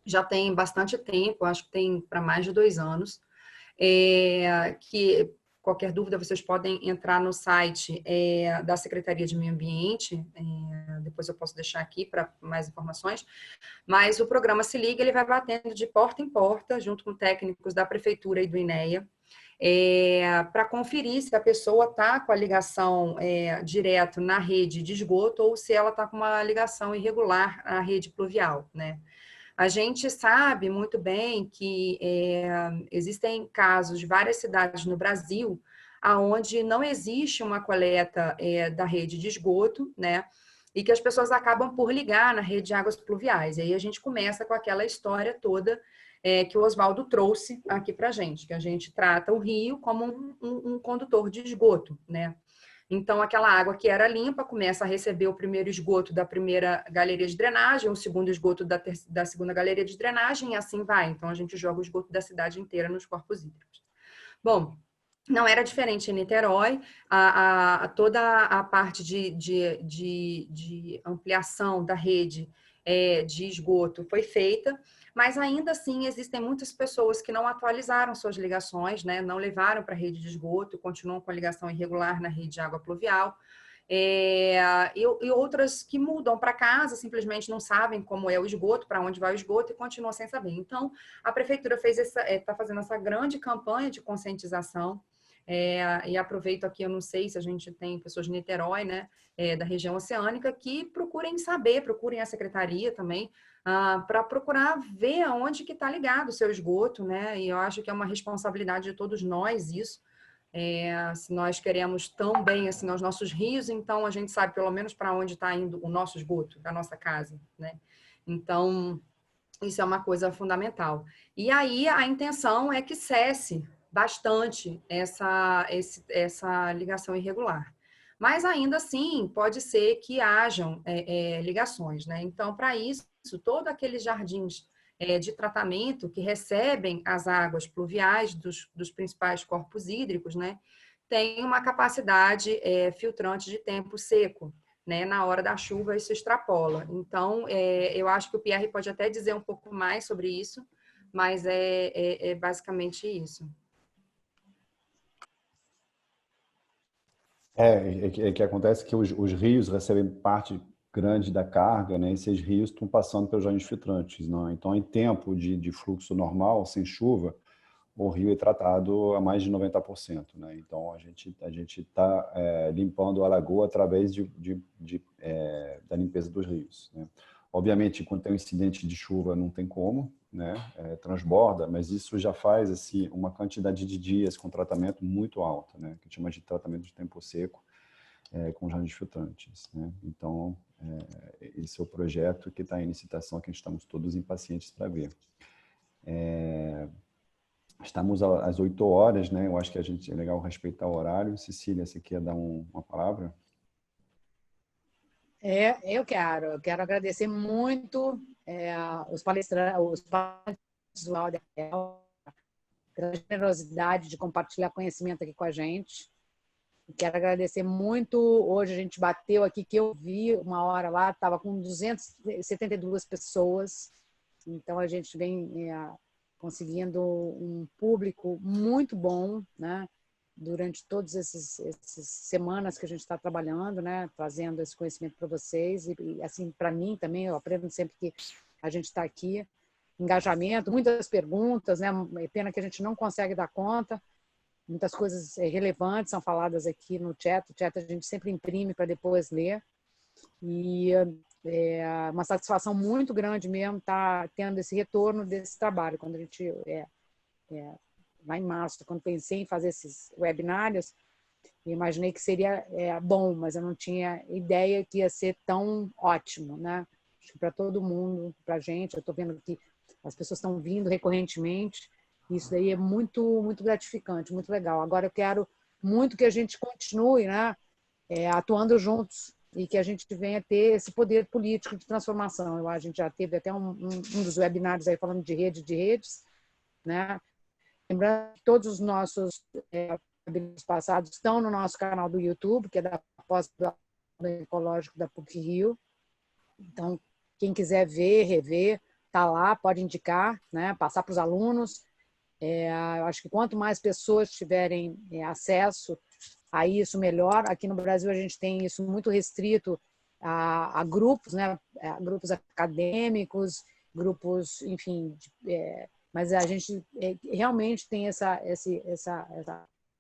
Já tem bastante tempo, acho que tem para mais de 2 anos. Que qualquer dúvida, vocês podem entrar no site da Secretaria de Meio Ambiente, depois eu posso deixar aqui para mais informações, mas o programa Se Liga, ele vai batendo de porta em porta, junto com técnicos da Prefeitura e do INEA, para conferir se a pessoa está com a ligação direto na rede de esgoto ou se ela está com uma ligação irregular à rede pluvial, né? A gente sabe muito bem que existem casos de várias cidades no Brasil onde não existe uma coleta da rede de esgoto, né? E que as pessoas acabam por ligar na rede de águas pluviais. E aí a gente começa com aquela história toda que o Oswaldo trouxe aqui para a gente, que a gente trata o rio como um condutor de esgoto, né? Então, aquela água que era limpa começa a receber o primeiro esgoto da primeira galeria de drenagem, o segundo esgoto da segunda galeria de drenagem, e assim vai. Então, a gente joga o esgoto da cidade inteira nos corpos hídricos. Bom, não era diferente em Niterói, toda a parte de ampliação da rede de esgoto foi feita, mas ainda assim existem muitas pessoas que não atualizaram suas ligações, né? Não levaram para a rede de esgoto, continuam com a ligação irregular na rede de água pluvial, e outras que mudam para casa, simplesmente não sabem como é o esgoto, para onde vai o esgoto e continuam sem saber. Então, a prefeitura está fazendo essa grande campanha de conscientização, e aproveito aqui, eu não sei se a gente tem pessoas de Niterói, né, da região oceânica, que procurem saber, procurem a secretaria também, para procurar ver aonde que está ligado o seu esgoto, né, e eu acho que é uma responsabilidade de todos nós isso, Se nós queremos tão bem assim os nossos rios, então a gente sabe pelo menos para onde está indo o nosso esgoto, da nossa casa, né? Então, isso é uma coisa fundamental. E aí a intenção é que cesse bastante essa ligação irregular. Mas ainda assim, pode ser que hajam ligações, né? Então, para isso, todos aqueles jardins de tratamento que recebem as águas pluviais dos principais corpos hídricos, né? Tem uma capacidade filtrante de tempo seco. Né, na hora da chuva isso extrapola. Então, eu acho que o Pierre pode até dizer um pouco mais sobre isso, mas é basicamente isso. Que acontece que os rios recebem parte grande da carga, né? E esses rios estão passando pelos jardins filtrantes, não? Então, em tempo de fluxo normal, sem chuva, o rio é tratado a mais de 90%, né? Então, a gente está limpando a lagoa através da limpeza dos rios, né? Obviamente, quando tem um incidente de chuva, não tem como, né? Transborda, mas isso já faz assim, uma quantidade de dias com tratamento muito alta, né? Que chama de tratamento de tempo seco com jardins filtrantes, né? Então, esse é o projeto que está em licitação, que estamos todos impacientes para ver. Estamos às 8 horas, né? Eu acho que é legal respeitar o horário. Cecília, você quer dar uma palavra? Eu quero agradecer muito os palestrantes, pela generosidade de compartilhar conhecimento aqui com a gente. Quero agradecer muito. Hoje a gente bateu aqui, que eu vi uma hora lá, estava com 272 pessoas. Então a gente vem conseguindo um público muito bom, né? Durante todas essas semanas que a gente está trabalhando, né? Trazendo esse conhecimento para vocês. E assim, para mim também, eu aprendo sempre que a gente está aqui. Engajamento, muitas perguntas, né? É pena que a gente não consegue dar conta. Muitas coisas relevantes são faladas aqui no chat. O chat a gente sempre imprime para depois ler. E é uma satisfação muito grande mesmo estar tendo esse retorno desse trabalho. Quando a gente, lá em março, quando pensei em fazer esses webinários, eu imaginei que seria bom, mas eu não tinha ideia que ia ser tão ótimo, né? Acho que para todo mundo, para a gente, eu estou vendo que as pessoas estão vindo recorrentemente. Isso daí é muito, muito gratificante, muito legal. Agora eu quero muito que a gente continue, né, atuando juntos e que a gente venha ter esse poder político de transformação. A gente já teve até um dos webinários aí falando de redes, né? Lembrando que todos os nossos webinários passados estão no nosso canal do YouTube, que é da pós-graduação ecológico da PUC-Rio. Então, quem quiser ver, rever, está lá, pode indicar, né, passar para os alunos. Eu acho que quanto mais pessoas tiverem acesso a isso, melhor. Aqui no Brasil a gente tem isso muito restrito a grupos, né? Grupos acadêmicos, grupos, enfim, mas a gente realmente tem essa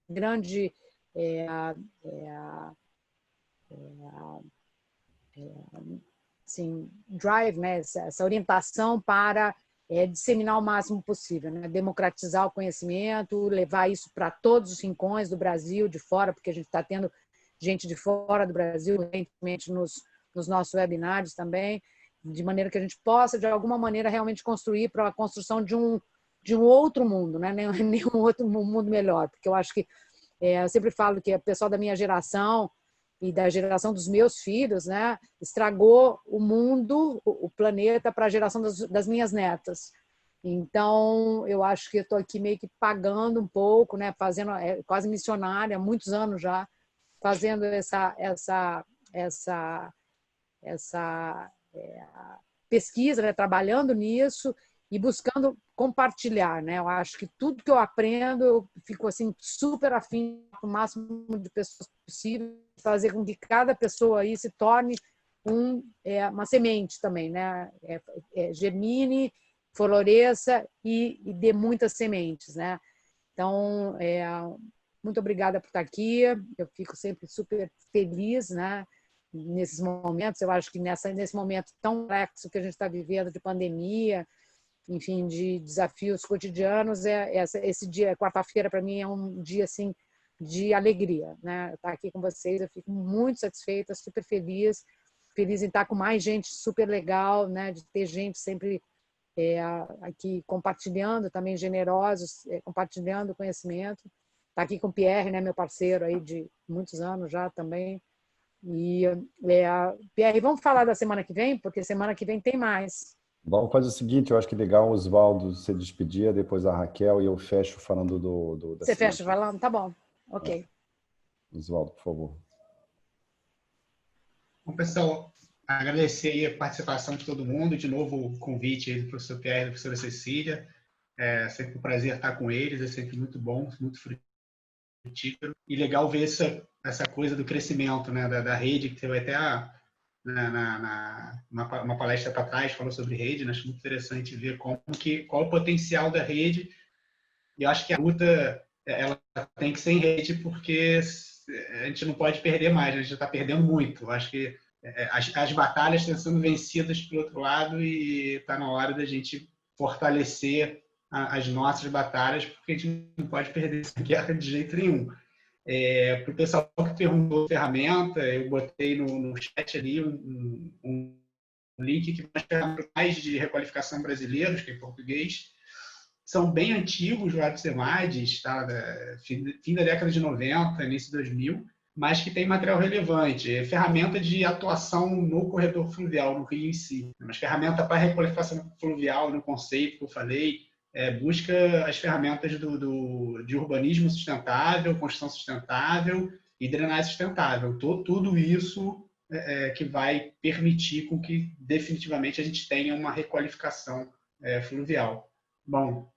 grande assim, drive, né? Essa orientação para disseminar o máximo possível, né? Democratizar o conhecimento, levar isso para todos os rincões do Brasil, de fora, porque a gente está tendo gente de fora do Brasil, recentemente nos nossos webinários também, de maneira que a gente possa, de alguma maneira, realmente construir para a construção de um outro mundo, né? Nenhum outro mundo melhor, porque eu acho que eu sempre falo que o pessoal da minha geração e da geração dos meus filhos, né, estragou o mundo, o planeta, para a geração das minhas netas. Então, eu acho que eu estou aqui meio que pagando um pouco, né, fazendo quase missionária, há muitos anos já, fazendo essa pesquisa, né, trabalhando nisso e buscando compartilhar, né? Eu acho que tudo que eu aprendo, eu fico assim super afim com o máximo de pessoas possível, fazer com que cada pessoa aí se torne uma semente também, né? Germine, floresça e dê muitas sementes, né? Então, muito obrigada por estar aqui. Eu fico sempre super feliz, né? Nesses momentos, eu acho que nesse momento tão complexo que a gente está vivendo de pandemia, enfim, de desafios cotidianos, esse dia, quarta-feira, para mim é um dia assim de alegria, né? Estar aqui com vocês, eu fico muito satisfeita, super feliz em estar com mais gente super legal, né? De ter gente sempre aqui compartilhando, também generosos, compartilhando conhecimento. Estar aqui com o Pierre, né? Meu parceiro aí de muitos anos já também. E, Pierre, vamos falar da semana que vem, porque semana que vem tem mais. Vamos fazer o seguinte, eu acho que é legal o Oswaldo se despedir, depois a Raquel, e eu fecho falando da Você semana. fecha falando? Tá bom. Ok. Oswaldo, por favor. Bom, pessoal, agradecer aí a participação de todo mundo, de novo o convite aí do professor Pierre e da professora Cecília. É sempre um prazer estar com eles, é sempre muito bom, muito frutífero. E legal ver essa coisa do crescimento, né, da rede, que teve até uma palestra para trás, falou sobre rede, né? Acho muito interessante ver qual o potencial da rede. E eu acho que a luta ela tem que ser em rede, porque a gente não pode perder mais, a gente já está perdendo muito. Eu acho que as batalhas estão sendo vencidas pelo outro lado e está na hora da gente fortalecer as nossas batalhas, porque a gente não pode perder essa guerra de jeito nenhum. Para o pessoal que perguntou ferramenta, eu botei no chat ali um link que vai ferramentas de requalificação brasileiros, que é em português. São bem antigos, vários EMADs, tá? Fim da década de 90, início de 2000, mas que tem material relevante. Ferramenta de atuação no corredor fluvial, no rio em si. Mas ferramenta para requalificação fluvial, no conceito que eu falei, busca as ferramentas de urbanismo sustentável, construção sustentável e drenagem sustentável. Tudo isso que vai permitir com que definitivamente a gente tenha uma requalificação fluvial. Bom,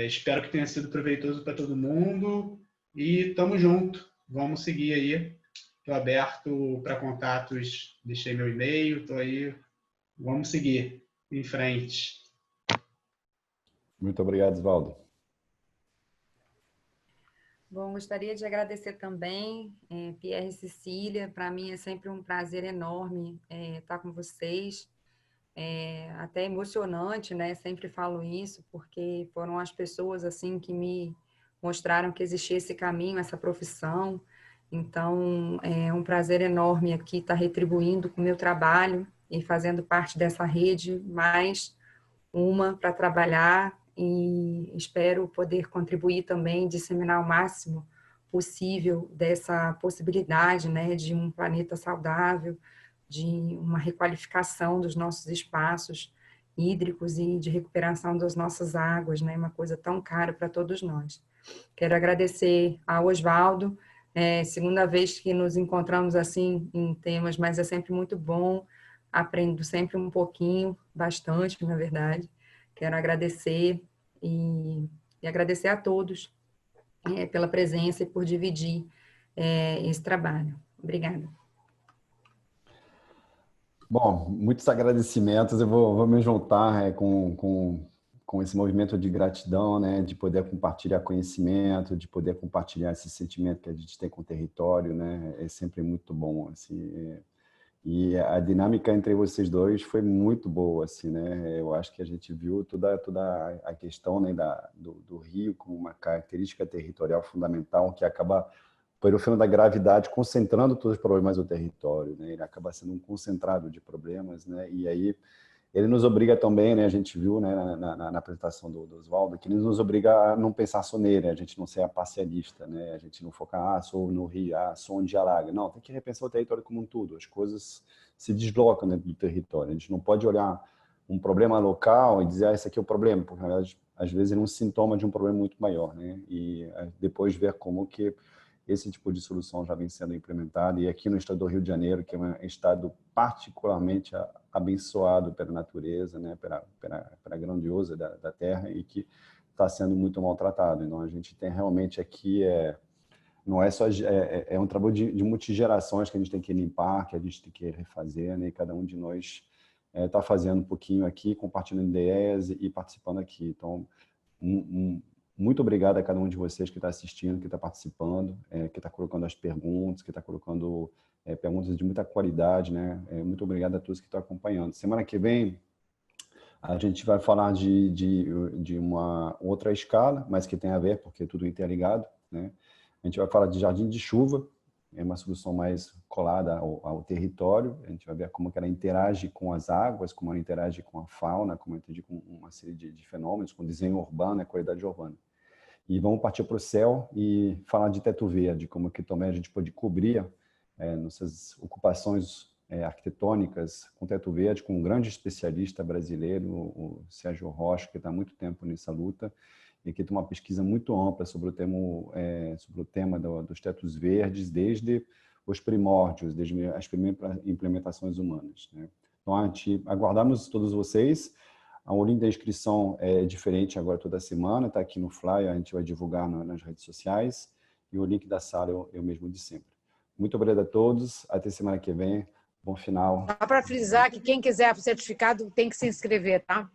espero que tenha sido proveitoso para todo mundo e estamos junto. Vamos seguir aí. Estou aberto para contatos, deixei meu e-mail, estou aí. Vamos seguir em frente. Muito obrigado, Oswaldo. Bom, gostaria de agradecer também, Pierre e Cecília. Para mim é sempre um prazer enorme estar com vocês. Até emocionante, né? Sempre falo isso, porque foram as pessoas assim que me mostraram que existia esse caminho, essa profissão. Então, é um prazer enorme aqui estar retribuindo com o meu trabalho e fazendo parte dessa rede, mais uma para trabalhar, e espero poder contribuir também, disseminar o máximo possível dessa possibilidade, né, de um planeta saudável, de uma requalificação dos nossos espaços hídricos e de recuperação das nossas águas, né, uma coisa tão cara para todos nós. Quero agradecer ao Oswaldo, segunda vez que nos encontramos assim em temas, mas é sempre muito bom, aprendo sempre um pouquinho, bastante, na verdade. Quero agradecer e agradecer a todos pela presença e por dividir esse trabalho. Obrigada. Bom, muitos agradecimentos. Eu vou me juntar com esse movimento de gratidão, né, de poder compartilhar conhecimento, de poder compartilhar esse sentimento que a gente tem com o território, né, é sempre muito bom, assim. E a dinâmica entre vocês dois foi muito boa, assim, né? Eu acho que a gente viu toda a questão, né, do rio como uma característica territorial fundamental que acaba, pelo fenômeno da gravidade, concentrando todos os problemas do território, né? Ele acaba sendo um concentrado de problemas, né? E aí ele nos obriga também, né? A gente viu, né, na apresentação do Oswaldo, que ele nos obriga a não pensar só nele, a gente não ser parcialista, né? A gente não focar, sou no Rio, sou onde alaga. Não, tem que repensar o território como um todo. As coisas se deslocam dentro do território. A gente não pode olhar um problema local e dizer, esse aqui é o problema, porque, na verdade, às vezes ele é um sintoma de um problema muito maior, né? E depois ver como que esse tipo de solução já vem sendo implementado. E aqui no estado do Rio de Janeiro, que é um estado particularmente abençoado pela natureza, né, pela grandiosa da terra, e que está sendo muito maltratado. Então, a gente tem realmente aqui, não é só um trabalho de multigerações que a gente tem que limpar, que a gente tem que refazer, né, e cada um de nós está fazendo um pouquinho aqui, compartilhando ideias e participando aqui. Então, muito obrigado a cada um de vocês que está assistindo, que está participando, que está colocando as perguntas, que está colocando perguntas de muita qualidade, né? Muito obrigado a todos que estão acompanhando. Semana que vem a gente vai falar de uma outra escala, mas que tem a ver, porque é tudo interligado, né? A gente vai falar de jardim de chuva, é uma solução mais colada ao território. A gente vai ver como que ela interage com as águas, como ela interage com a fauna, como ela interage com uma série de fenômenos, com o desenho urbano e a qualidade urbana. E vamos partir para o céu e falar de teto verde, como que também a gente pode cobrir nossas ocupações arquitetônicas com teto verde, com um grande especialista brasileiro, o Sérgio Rocha, que está há muito tempo nessa luta, e que tem uma pesquisa muito ampla sobre o tema dos tetos verdes, desde os primórdios, desde as primeiras implementações humanas, né? Então, aguardamos todos vocês. O link da inscrição é diferente agora toda semana, está aqui no flyer, a gente vai divulgar nas redes sociais, e o link da sala é o mesmo de sempre. Muito obrigado a todos, até semana que vem, bom final. Só para frisar que quem quiser o certificado tem que se inscrever, tá?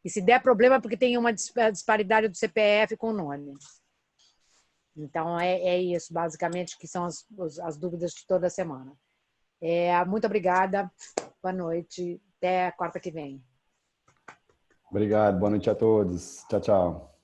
E se der problema, porque tem uma disparidade do CPF com o nome. Então, é isso, basicamente, que são as dúvidas de toda semana. Muito obrigada, boa noite, até a quarta que vem. Obrigado, boa noite a todos. Tchau, tchau.